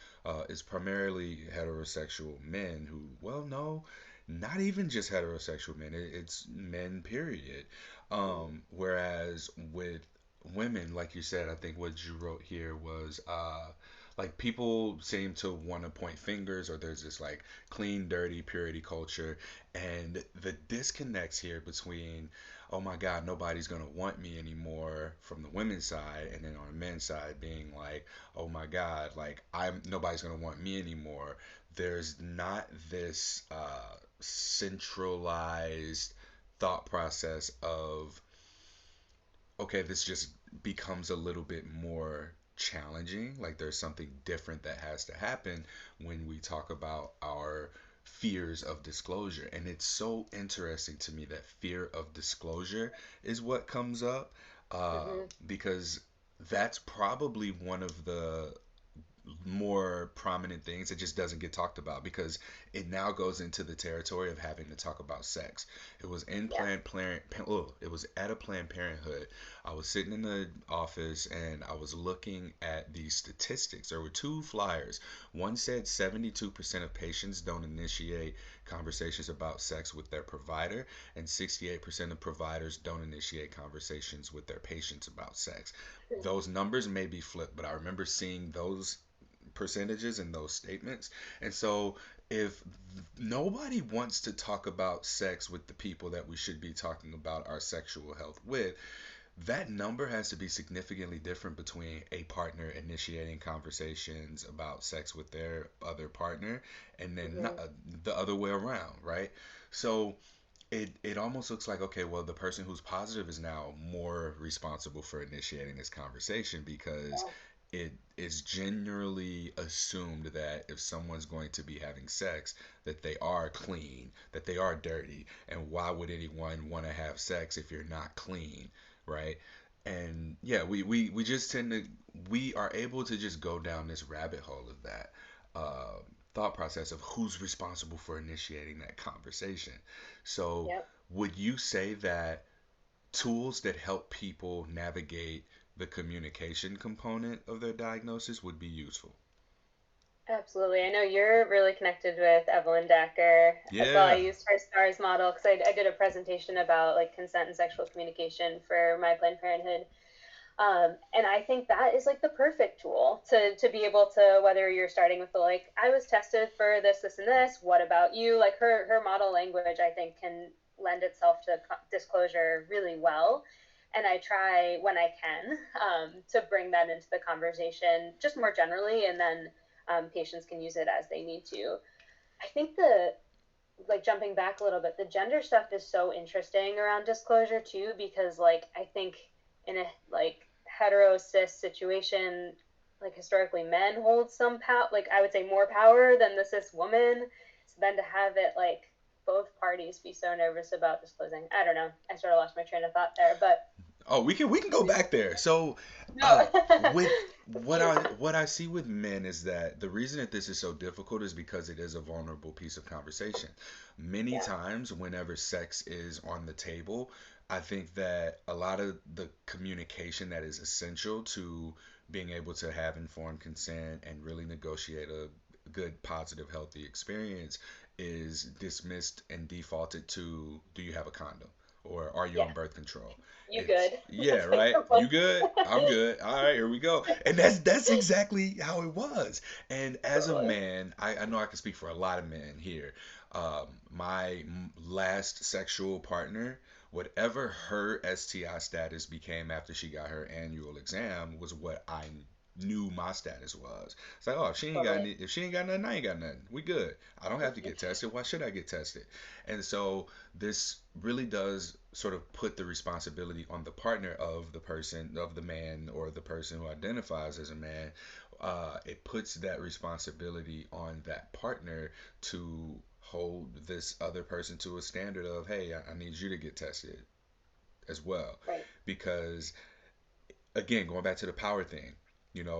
[SPEAKER 1] is primarily heterosexual men who, well, no, not even just heterosexual men. It's men, period. Whereas with women, like you said, I think what you wrote here was like people seem to want to point fingers, or there's this like clean, dirty, purity culture, and the disconnects here between, oh my God, nobody's gonna want me anymore from the women's side, and then on the men's side being like, oh my God, like I'm nobody's gonna want me anymore. There's not this centralized thought process of, okay, this just becomes a little bit more challenging. Like there's something different that has to happen when we talk about our fears of disclosure. And it's so interesting to me that fear of disclosure is what comes up
[SPEAKER 2] Mm-hmm.
[SPEAKER 1] because that's probably one of the more prominent things. It just doesn't get talked about because it now goes into the territory of having to talk about sex. It was in
[SPEAKER 2] Yeah.
[SPEAKER 1] it was at a Planned Parenthood. I was sitting in the office and I was looking at these statistics. There were two flyers. One said 72% of patients don't initiate conversations about sex with their provider, and 68% of providers don't initiate conversations with their patients about sex. Those numbers may be flipped, but I remember seeing those percentages in those statements. And so if nobody wants to talk about sex with the people that we should be talking about our sexual health with, that number has to be significantly different between a partner initiating conversations about sex with their other partner and then
[SPEAKER 2] Mm-hmm.
[SPEAKER 1] the other way around, right? So it almost looks like, okay, well, the person who's positive is now more responsible for initiating this conversation because
[SPEAKER 2] Yeah.
[SPEAKER 1] it is generally assumed that if someone's going to be having sex, that they are clean, that they are dirty, and why would anyone want to have sex if you're not clean, right? And yeah, we just tend to, we are able to just go down this rabbit hole of that uh, thought process of who's responsible for initiating that conversation. So,
[SPEAKER 2] Yep.
[SPEAKER 1] would you say that tools that help people navigate the communication component of their diagnosis would be useful?
[SPEAKER 2] Absolutely. I know you're really connected with Evelyn Decker as well. I
[SPEAKER 1] Yeah.
[SPEAKER 2] used her STARS model because I did a presentation about like consent and sexual communication for my Planned Parenthood. And I think that is like the perfect tool to be able to, whether you're starting with the like, I was tested for this, this, and this, what about you? Like her model language, I think can lend itself to disclosure really well. And I try when I can to bring that into the conversation just more generally, and then patients can use it as they need to. I think like jumping back a little bit, the gender stuff is so interesting around disclosure too, because like I think in a like hetero cis situation, like historically men hold some power, like I would say more power than the cis woman. So then to have it like both parties be so nervous about disclosing, I don't know. I sort of lost my train of thought there, but
[SPEAKER 1] Oh, we can go back there. So,
[SPEAKER 2] no.
[SPEAKER 1] uh, with
[SPEAKER 2] Please.
[SPEAKER 1] what I see with men is that the reason that this is so difficult is because it is a vulnerable piece of conversation. Many
[SPEAKER 2] Yeah.
[SPEAKER 1] times, whenever sex is on the table, I think that a lot of the communication that is essential to being able to have informed consent and really negotiate a good, positive, healthy experience is dismissed and defaulted to, do you have a condom? Or are you
[SPEAKER 2] Yeah.
[SPEAKER 1] on birth control?
[SPEAKER 2] You
[SPEAKER 1] It's,
[SPEAKER 2] good?
[SPEAKER 1] yeah,
[SPEAKER 2] It's like
[SPEAKER 1] right.
[SPEAKER 2] the
[SPEAKER 1] You
[SPEAKER 2] most.
[SPEAKER 1] good? I'm good. All right, here we go. And that's exactly how it was. And as a
[SPEAKER 2] Totally.
[SPEAKER 1] man, I know I can speak for a lot of men here. My last sexual partner, whatever her STI status became after she got her annual exam, was what I knew my status was. It's like, oh, if she ain't got
[SPEAKER 2] Totally.
[SPEAKER 1] any, if she ain't got nothing, I ain't got nothing. We good. I don't have to get tested. Why should I get tested? And so this really does sort of put the responsibility on the partner of the person, of the man, or the person who identifies as a man. It puts that responsibility on that partner to hold this other person to a standard of, hey, I need you to get tested as well.
[SPEAKER 2] Right.
[SPEAKER 1] Because, again, going back to the power thing,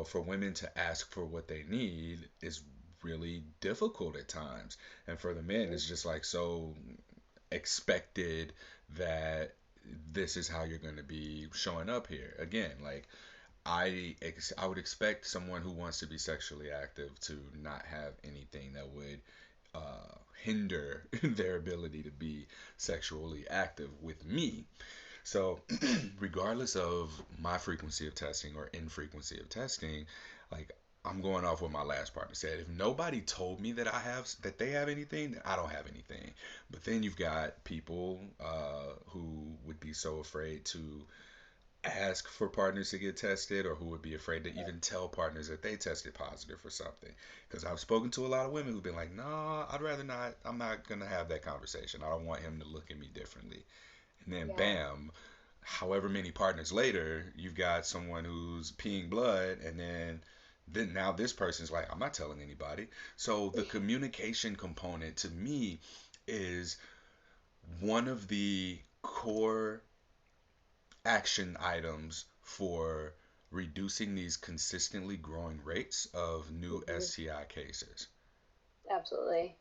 [SPEAKER 1] for women to ask for what they need is really difficult at times. And for the men,
[SPEAKER 2] Mhm.
[SPEAKER 1] it's just like so expected that this is how you're going to be showing up here. Again, like I would expect someone who wants to be sexually active to not have anything that would hinder their ability to be sexually active with me. So, regardless of my frequency of testing or infrequency of testing, like I'm going off what my last partner said. If nobody told me that they have anything, then I don't have anything. But then you've got people who would be so afraid to ask for partners to get tested, or who would be afraid to even tell partners that they tested positive for something. Because I've spoken to a lot of women who've been like, "No, I'd rather not. I'm not gonna have that conversation. I don't want him to look at me differently." And then
[SPEAKER 2] Yeah.
[SPEAKER 1] bam, however many partners later, you've got someone who's peeing blood, and then now this person's like, I'm not telling anybody. So the communication component to me is one of the core action items for reducing these consistently growing rates of new
[SPEAKER 2] Mhm.
[SPEAKER 1] STI cases.
[SPEAKER 2] Absolutely.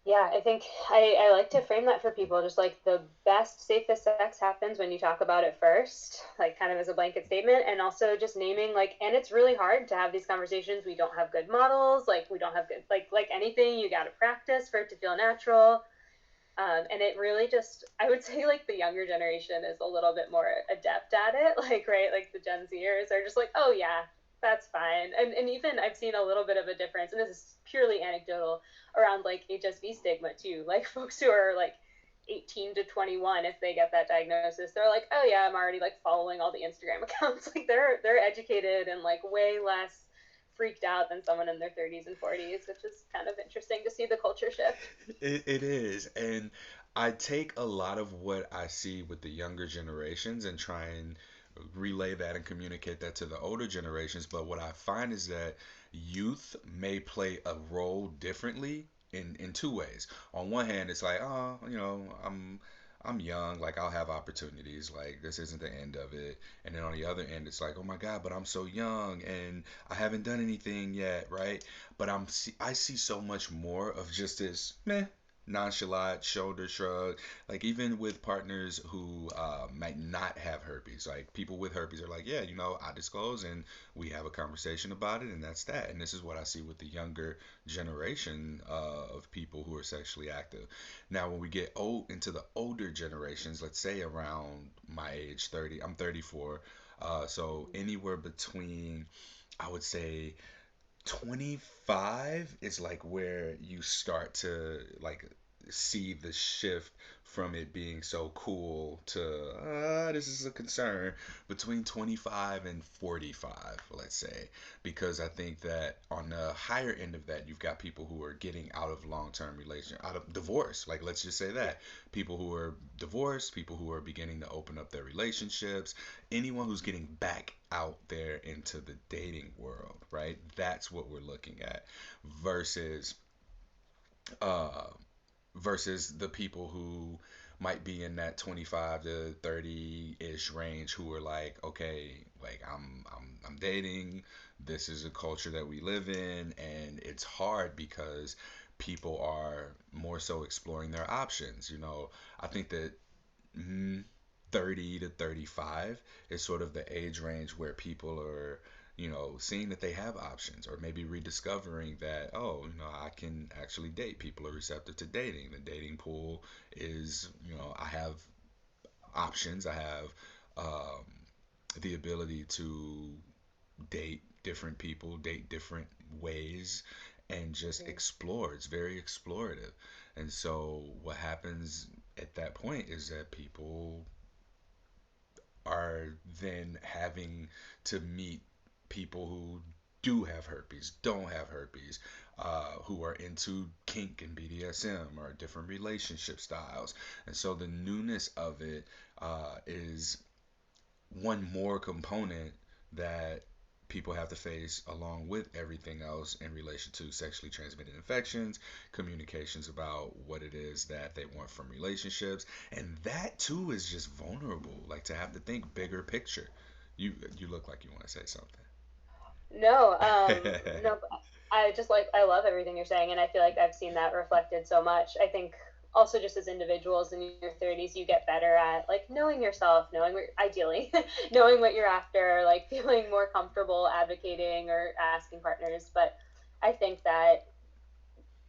[SPEAKER 2] Yeah, I think I like to frame that for people. Just like the best, safest sex happens when you talk about it first, like kind of as a blanket statement, and also just naming like, and it's really hard to have these conversations. We don't have good models, like we don't have good like anything. You got to practice for it to feel natural. And it really just, I would say, like the younger generation is a little bit more adept at it. Like, right, like the Gen Zers are just like, oh yeah, that's fine. And even I've seen a little bit of a difference, and this is purely anecdotal, around like HSV stigma too. Like folks who are like 18 to 21, if they get that diagnosis, they're like, oh yeah, I'm already like following all the Instagram accounts. Like they're educated and like way less freaked out than someone in their 30s and 40s, which is kind of interesting to see the culture shift.
[SPEAKER 1] It is. And I take a lot of what I see with the younger generations and try and relay that and communicate that to the older generations. But what I find is that youth may play a role differently in two ways. On one hand, it's like, oh, I'm young, like I'll have opportunities, like this isn't the end of it. And then on the other end, it's like, oh my God, but I'm so young and I haven't done anything yet, right? But I see so much more of just this meh, nonchalant shoulder shrug. Like even with partners who might not have herpes, like people with herpes are like, yeah, I disclose and we have a conversation about it, and that's that. And this is what I see with the younger generation of people who are sexually active. Now, when we get into the older generations, let's say around my age, 30, I'm 34. So anywhere between, I would say, 25 is like where you start to like see the shift from it being so cool to this is a concern between 25 and 45, let's say, because I think that on the higher end of that you've got people who are getting out of long-term relation, out of divorce, like let's just say
[SPEAKER 2] Yeah.
[SPEAKER 1] that people who are divorced, people who are beginning to open up their relationships, anyone who's getting back out there into the dating world, right? That's what we're looking at versus uh versus the people who might be in that 25 to 30-ish range who are like, okay, like I'm dating, this is a culture that we live in, and it's hard because people are more so exploring their options. I think that mm, 30 to 35 is sort of the age range where people are seeing that they have options, or maybe rediscovering that, oh, I can actually date. People are receptive to dating. The dating pool is, I have options. I have um, the ability to date different people, date different ways, and just
[SPEAKER 2] Mhm.
[SPEAKER 1] explore. It's very explorative. And so what happens at that point is that people are then having to meet people who do have herpes, don't have herpes, who are into kink and BDSM or different relationship styles. And so the newness of it is one more component that people have to face along with everything else in relation to sexually transmitted infections, communications about what it is that they want from relationships, and that too is just vulnerable. Like to have to think bigger picture. You look like you want to say
[SPEAKER 2] No,
[SPEAKER 1] something.
[SPEAKER 2] no, I just like, I love everything you're saying, and I feel like I've seen that reflected so much. I think also just as individuals in your 30s, you get better at like knowing yourself, knowing what, ideally, knowing what you're after, like feeling more comfortable advocating or asking partners. But I think that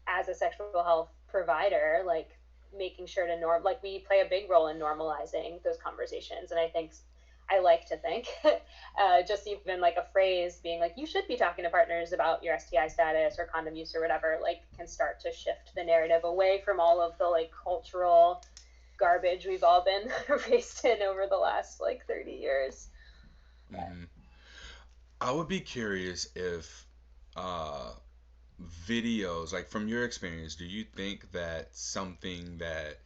[SPEAKER 2] as a sexual health provider, like making sure to like we play a big role in normalizing those conversations. And I think I like to think just even like a phrase being like, you should be talking to partners about your STI status or condom use or whatever, like can start to shift the narrative away from all of the like cultural garbage we've all been raised in over the last like 30 years. But
[SPEAKER 1] Hmm. I would be curious if uh, videos, like from your experience, do you think that something that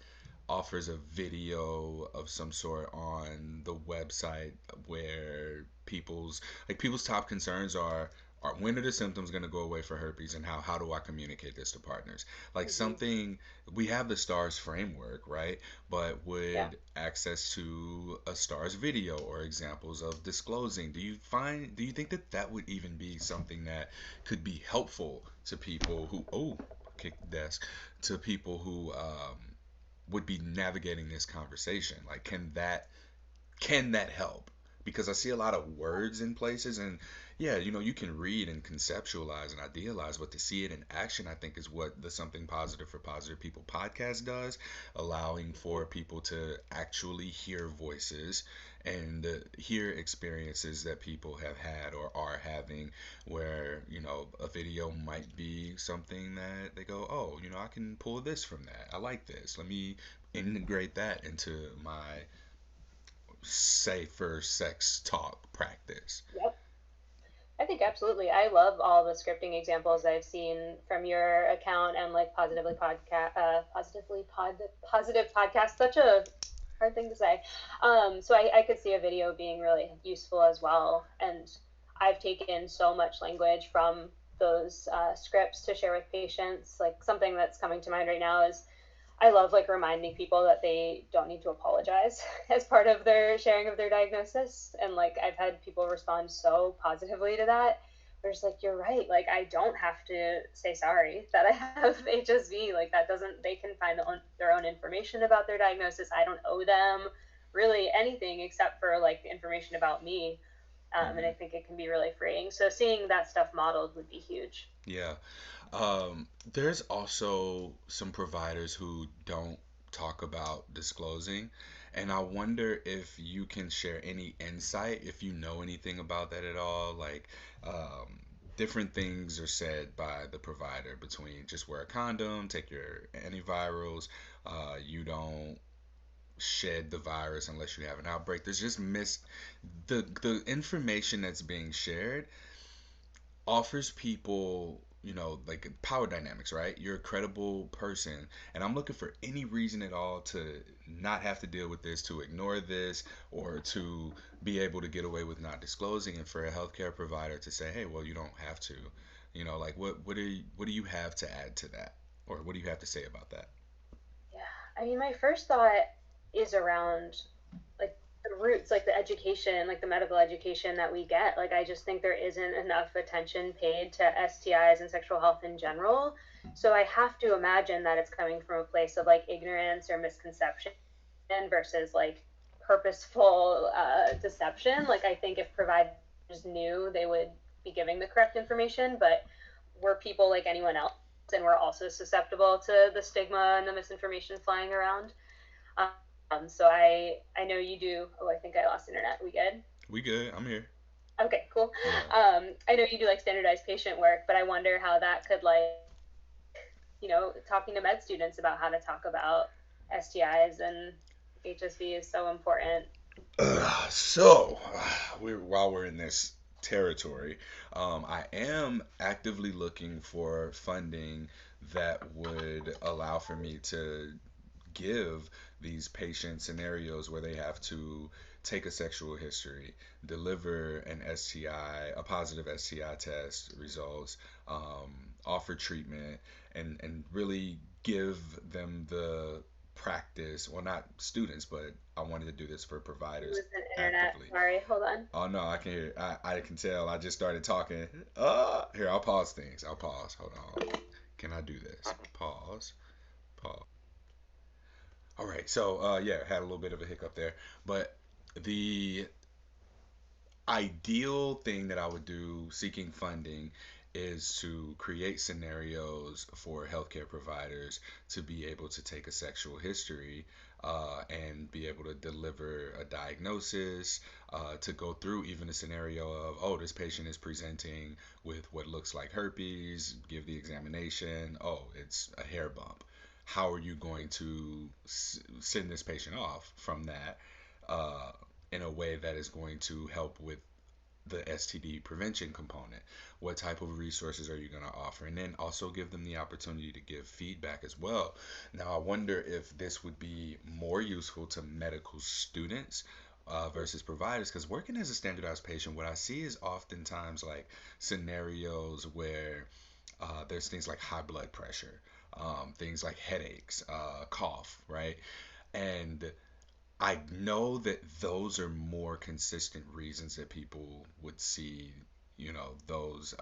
[SPEAKER 1] offers a video of some sort on the website where people's top concerns are when are the symptoms going to go away for herpes, and how do I communicate this to partners? Like
[SPEAKER 2] mm-hmm.
[SPEAKER 1] something, we have the stars framework, right? But
[SPEAKER 2] Yeah.
[SPEAKER 1] would access to a stars video or examples of disclosing, do you think that that would even be something that could be helpful to people who, oh, kick the desk, to people who would be navigating this conversation? Like, can that help? Because I see a lot of words in places, and yeah, you can read and conceptualize and idealize, but to see it in action, I think is what the Something Positive for Positive People podcast does, allowing for
[SPEAKER 2] Mm-hmm.
[SPEAKER 1] people to actually hear voices and hear experiences that people have had or are having, where, a video might be something that they go, oh, I can pull this from that. I like this. Let me integrate that into my safer sex talk practice.
[SPEAKER 2] Yep. I think absolutely. I love all the scripting examples I've seen from your account and like positive podcast. Such a hard thing to say. So I could see a video being really useful as well. And I've taken so much language from those scripts to share with patients. Like something that's coming to mind right now is I love like reminding people that they don't need to apologize as part of their sharing of their diagnosis. And like I've had people respond so positively to that. They're just like, you're right. Like I don't have to say sorry that I have HSV. Like that doesn't. They can find their own information about their diagnosis. I don't owe them really anything except for like the information about me. And
[SPEAKER 1] Hmm.
[SPEAKER 2] I think it can be really freeing. So seeing that stuff modeled would be huge.
[SPEAKER 1] Yeah. There's also some providers who don't talk about disclosing, and I wonder if you can share any insight, if you know anything about that at all. Like, um, different things are said by the provider between just wear a condom, take your antivirals, you don't shed the virus unless you have an outbreak. There's just the information that's being shared offers people, like power dynamics, right? You're a credible person, and I'm looking for any reason at all to not have to deal with this, to ignore this, or to be able to get away with not disclosing, and for a healthcare provider to say, hey, well, you don't have to. Like what do you have to add to that, or what do you have to say about that?
[SPEAKER 2] Yeah. I mean, my first thought is around like the roots, like the education, like the medical education that we get. Like, I just think there isn't enough attention paid to STIs and sexual health in general. So I have to imagine that it's coming from a place of like ignorance or misconception versus like purposeful deception. Like, I think if providers knew they would be giving the correct information, but we're people like anyone else, and we're also susceptible to the stigma and the misinformation flying around. So I know you do. Oh, I think I lost internet. We good?
[SPEAKER 1] We good. I'm here.
[SPEAKER 2] Okay, cool.
[SPEAKER 1] Yeah.
[SPEAKER 2] I know you do like standardized patient work, but I wonder how that could like, talking to med students about how to talk about STIs and HSV is so important.
[SPEAKER 1] So, while we're in this territory, I am actively looking for funding that would allow for me to give these patients scenarios where they have to take a sexual history, deliver an STI, a positive STI test results, offer treatment, and really give them the practice, well, not students, but I wanted to do this for
[SPEAKER 2] You
[SPEAKER 1] providers
[SPEAKER 2] lose the internet.
[SPEAKER 1] actively.
[SPEAKER 2] Sorry, hold on.
[SPEAKER 1] Oh no, I can hear. I can tell. I just started talking. Here, I'll pause things. I'll pause. Hold on. Can I do this? Pause. Pause. All right. So, yeah, had a little bit of a hiccup there, but the ideal thing that I would do seeking funding is to create scenarios for healthcare providers to be able to take a sexual history and be able to deliver a diagnosis, to go through even a scenario of, oh, this patient is presenting with what looks like herpes, give the examination, oh, it's a hair bump. How are you going to send this patient off from that? Uh, in a way that is going to help with the STD prevention component. What type of resources are you going to offer? And then also give them the opportunity to give feedback as well. Now, I wonder if this would be more useful to medical students versus providers, because working as a standardized patient, what I see is oftentimes like scenarios where there's things like high blood pressure, things like headaches, cough, right? And I know that those are more consistent reasons that people would see, those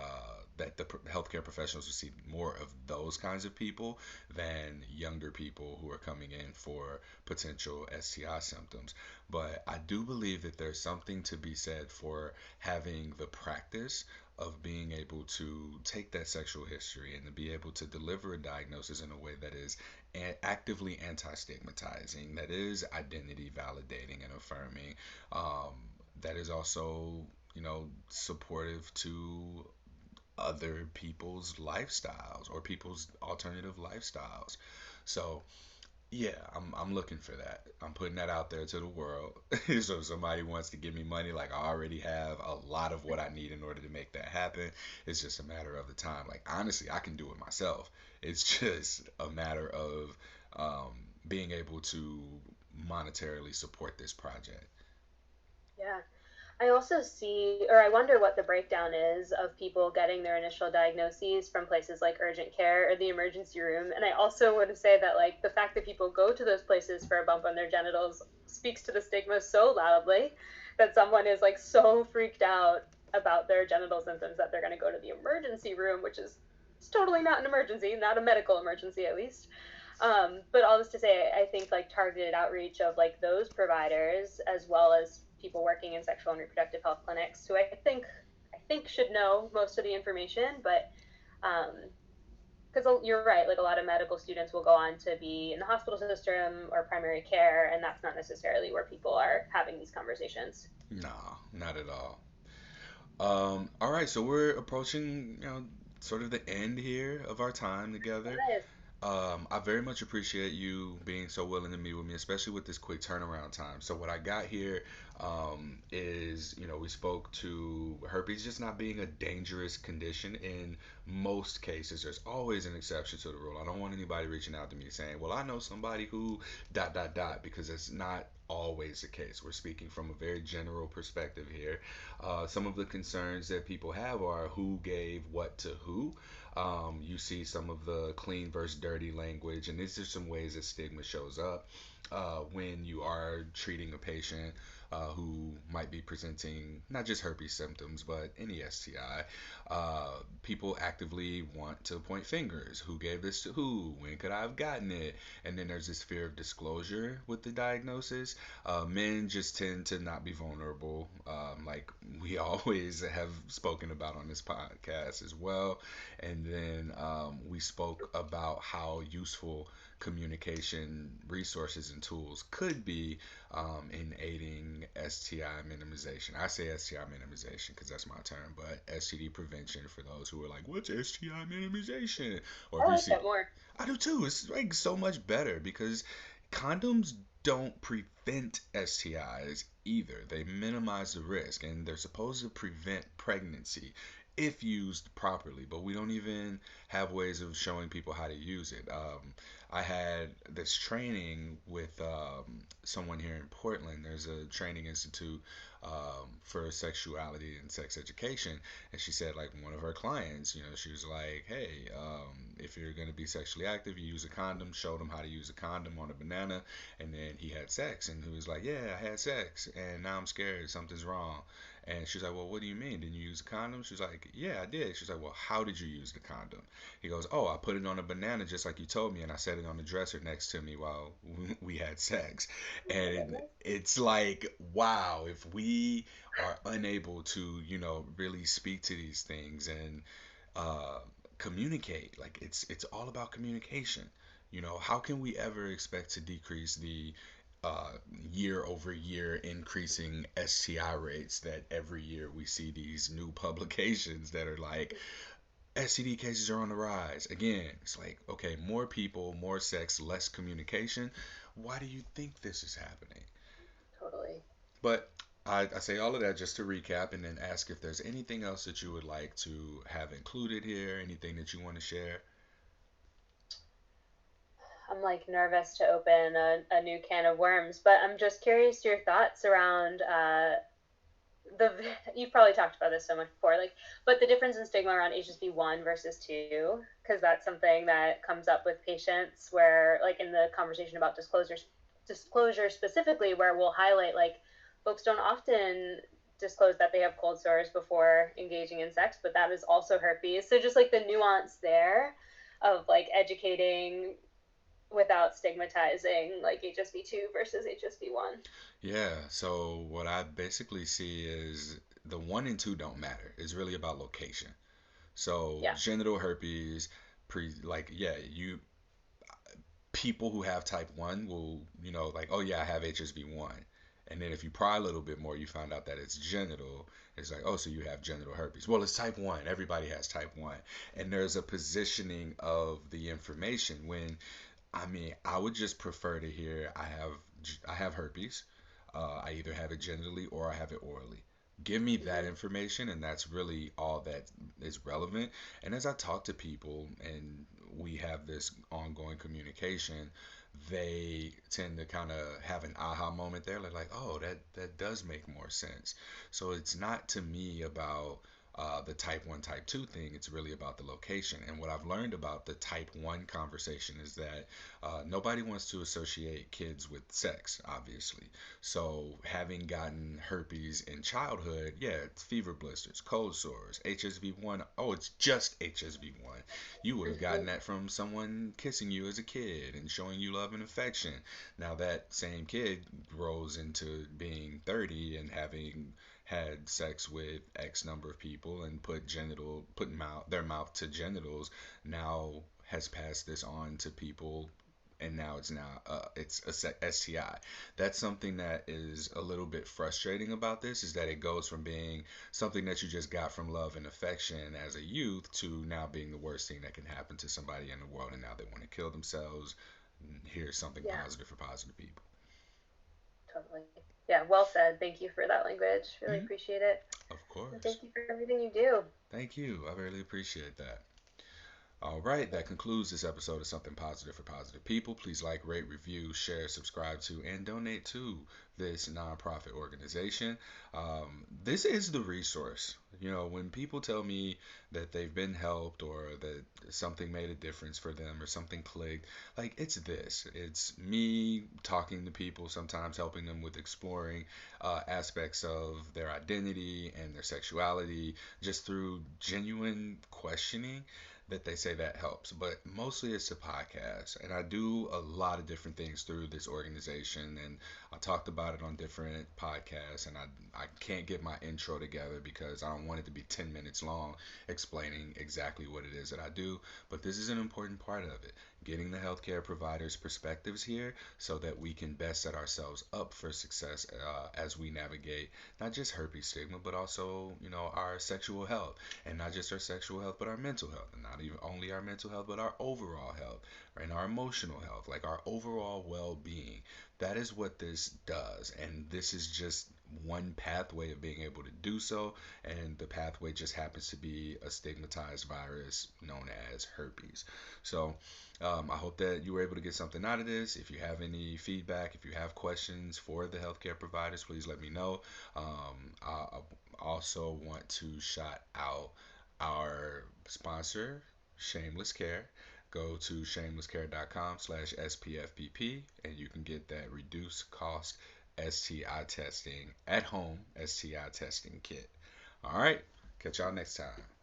[SPEAKER 1] that the healthcare professionals would see more of those kinds of people than younger people who are coming in for potential STI symptoms. But I do believe that there's something to be said for having the practice of being able to take that sexual history and to be able to deliver a diagnosis in a way that is actively anti-stigmatizing, that is identity validating and affirming, that is also, supportive to other people's lifestyles or people's alternative lifestyles. So yeah, I'm looking for that. I'm putting that out there to the world. So if somebody wants to give me money, like I already have a lot of what I need in order to make that happen. It's just a matter of the time. Like honestly, I can do it myself. It's just a matter of being able to monetarily support this project.
[SPEAKER 2] Yeah. I also see, or I wonder what the breakdown is of people getting their initial diagnoses from places like urgent care or the emergency room. And I also would say that, like, the fact that people go to those places for a bump on their genitals speaks to the stigma so loudly that someone is, like, so freaked out about their genital symptoms that they're going to go to the emergency room, which is it's totally not an emergency, not a medical emergency at least. But all this to say, I think like targeted outreach of like those providers as well as people working in sexual and reproductive health clinics who I think should know most of the information, but because you're right, like a lot of medical students will go on to be in the hospital system or primary care, and that's not necessarily where people are having these conversations.
[SPEAKER 1] Nah, not at all. All right, so we're approaching, sort of the end here of our time together.
[SPEAKER 2] Yes.
[SPEAKER 1] I very much appreciate you being so willing to meet with me, especially with this quick turnaround time. So what I got here is, we spoke to herpes just not being a dangerous condition in most cases. There's always an exception to the rule. I don't want anybody reaching out to me saying, "Well, I know somebody who dot dot dot," because it's not always the case. We're speaking from a very general perspective here. Some of the concerns that people have are who gave what to who. You see some of the clean versus dirty language, and these are some ways that stigma shows up. when you are treating a patient who might be presenting not just herpes symptoms, but any STI. People actively want to point fingers. Who gave this to who? When could I have gotten it? And then there's this fear of disclosure with the diagnosis. Men just tend to not be vulnerable, like we always have spoken about on this podcast as well. And then we spoke about how useful communication resources and tools could be in aiding STI minimization. I say STI minimization because that's my term, but STD prevention for those who are like, what's STI minimization? Or
[SPEAKER 2] I
[SPEAKER 1] if you
[SPEAKER 2] like
[SPEAKER 1] see,
[SPEAKER 2] that more.
[SPEAKER 1] I do too. It's like so much better because condoms don't prevent STIs either. They minimize the risk and they're supposed to prevent pregnancy if used properly, but we don't even have ways of showing people how to use it. I had this training with someone here in Portland. There's a training institute for sexuality and sex education, and she said like one of her clients, she was like, "Hey, if you're gonna be sexually active, you use a condom." Showed him how to use a condom on a banana, and then he had sex, and he was like, "Yeah, I had sex, and now I'm scared, something's wrong." And she's like, "Well, what do you mean? Didn't you use a condom?" She's like, "Yeah, I did." She's like, "Well, how did you use the condom?" He goes, "Oh, I put it on a banana just like you told me, and I set it on the dresser next to me while we had sex."
[SPEAKER 2] Oh my
[SPEAKER 1] And
[SPEAKER 2] goodness.
[SPEAKER 1] it's like, wow, if we are unable to, really speak to these things and uh, communicate, like it's all about communication. How can we ever expect to decrease the uh, year over year increasing STI rates that every year we see these new publications that are like STD cases are on the rise. Again, it's like, okay, more people, more sex, less communication. Why do you think this is happening?
[SPEAKER 2] Totally.
[SPEAKER 1] But I say all of that just to recap and then ask if there's anything else that you would like to have included here, anything that you want to share.
[SPEAKER 2] I'm like nervous to open a new can of worms, but I'm just curious your thoughts around the you've probably talked about this so much before, like, but the difference in stigma around HSV1 versus 2, because that's something that comes up with patients where, like, in the conversation about disclosure specifically, where we'll highlight like folks don't often disclose that they have cold sores before engaging in sex, but that is also herpes. So just like the nuance there of like educating without stigmatizing like HSV2 versus HSV1.
[SPEAKER 1] Yeah, so what I basically see is the one and two don't matter. It's really about location. So
[SPEAKER 2] Yeah.
[SPEAKER 1] genital herpes, like yeah, you people who have type 1 will, like, oh yeah, I have HSV1. And then if you pry a little bit more, you find out that it's genital. It's like, oh, so you have genital herpes. Well, it's type 1. Everybody has type 1. And there's a positioning of the information when, I mean, I would just prefer to hear I have herpes. I either have it genitally or I have it orally. Give me that
[SPEAKER 2] Mm-hmm.
[SPEAKER 1] information, and that's really all that is relevant. And as I talk to people and we have this ongoing communication, they tend to kind of have an aha moment there. They're like, oh, that does make more sense. So it's not to me about the type 1, type 2 thing. It's really about the location. And what I've learned about the type 1 conversation is that nobody wants to associate kids with sex, obviously. So, having gotten herpes in childhood, yeah, it's fever blisters, cold sores, HSV1. Oh, it's just HSV1. You would have gotten that from someone kissing you as a kid and showing you love and affection. Now, that same kid grows into being 30 and having had sex with X number of people and put their mouth to genitals, now has passed this on to people, and now it's a STI. That's something that is a little bit frustrating about this, is that it goes from being something that you just got from love and affection as a youth to now being the worst thing that can happen to somebody in the world, and now they want to kill themselves. Here's something
[SPEAKER 2] Yeah,
[SPEAKER 1] positive for positive people.
[SPEAKER 2] totally. Yeah, well said. Thank you for that language. Really
[SPEAKER 1] Hmm.
[SPEAKER 2] appreciate it.
[SPEAKER 1] Of
[SPEAKER 2] And
[SPEAKER 1] course.
[SPEAKER 2] thank you for everything you do.
[SPEAKER 1] Thank you. I really appreciate that. All right, that concludes this episode of Something Positive for Positive People. Please like, rate, review, share, subscribe to, and donate to this nonprofit organization. This is the resource. You know, when people tell me that they've been helped or that something made a difference for them or something clicked, like it's this. It's me talking to people, sometimes helping them with exploring aspects of their identity and their sexuality just through genuine questioning that they say that helps, but mostly it's a podcast. And I do a lot of different things through this organization, and I talked about it on different podcasts. And I can't get my intro together because I don't want it to be 10 minutes long explaining exactly what it is that I do. But this is an important part of it, getting the healthcare providers' perspectives here so that we can best set ourselves up for success as we navigate not just herpes stigma, but also, our sexual health, and not just our sexual health, but our mental health, and not even only our mental health, but our overall health, right? And our emotional health, like our overall well-being. That is what this does, and this is just one pathway of being able to do so, and the pathway just happens to be a stigmatized virus known as herpes. So, I hope that you were able to get something out of this. If you have any feedback, if you have questions for the healthcare providers, please let me know. I also want to shout out our sponsor, Shameless Care. Go to shamelesscare.com/SPFPP and you can get that reduced cost STI testing at home STI testing kit. All right, catch y'all next time.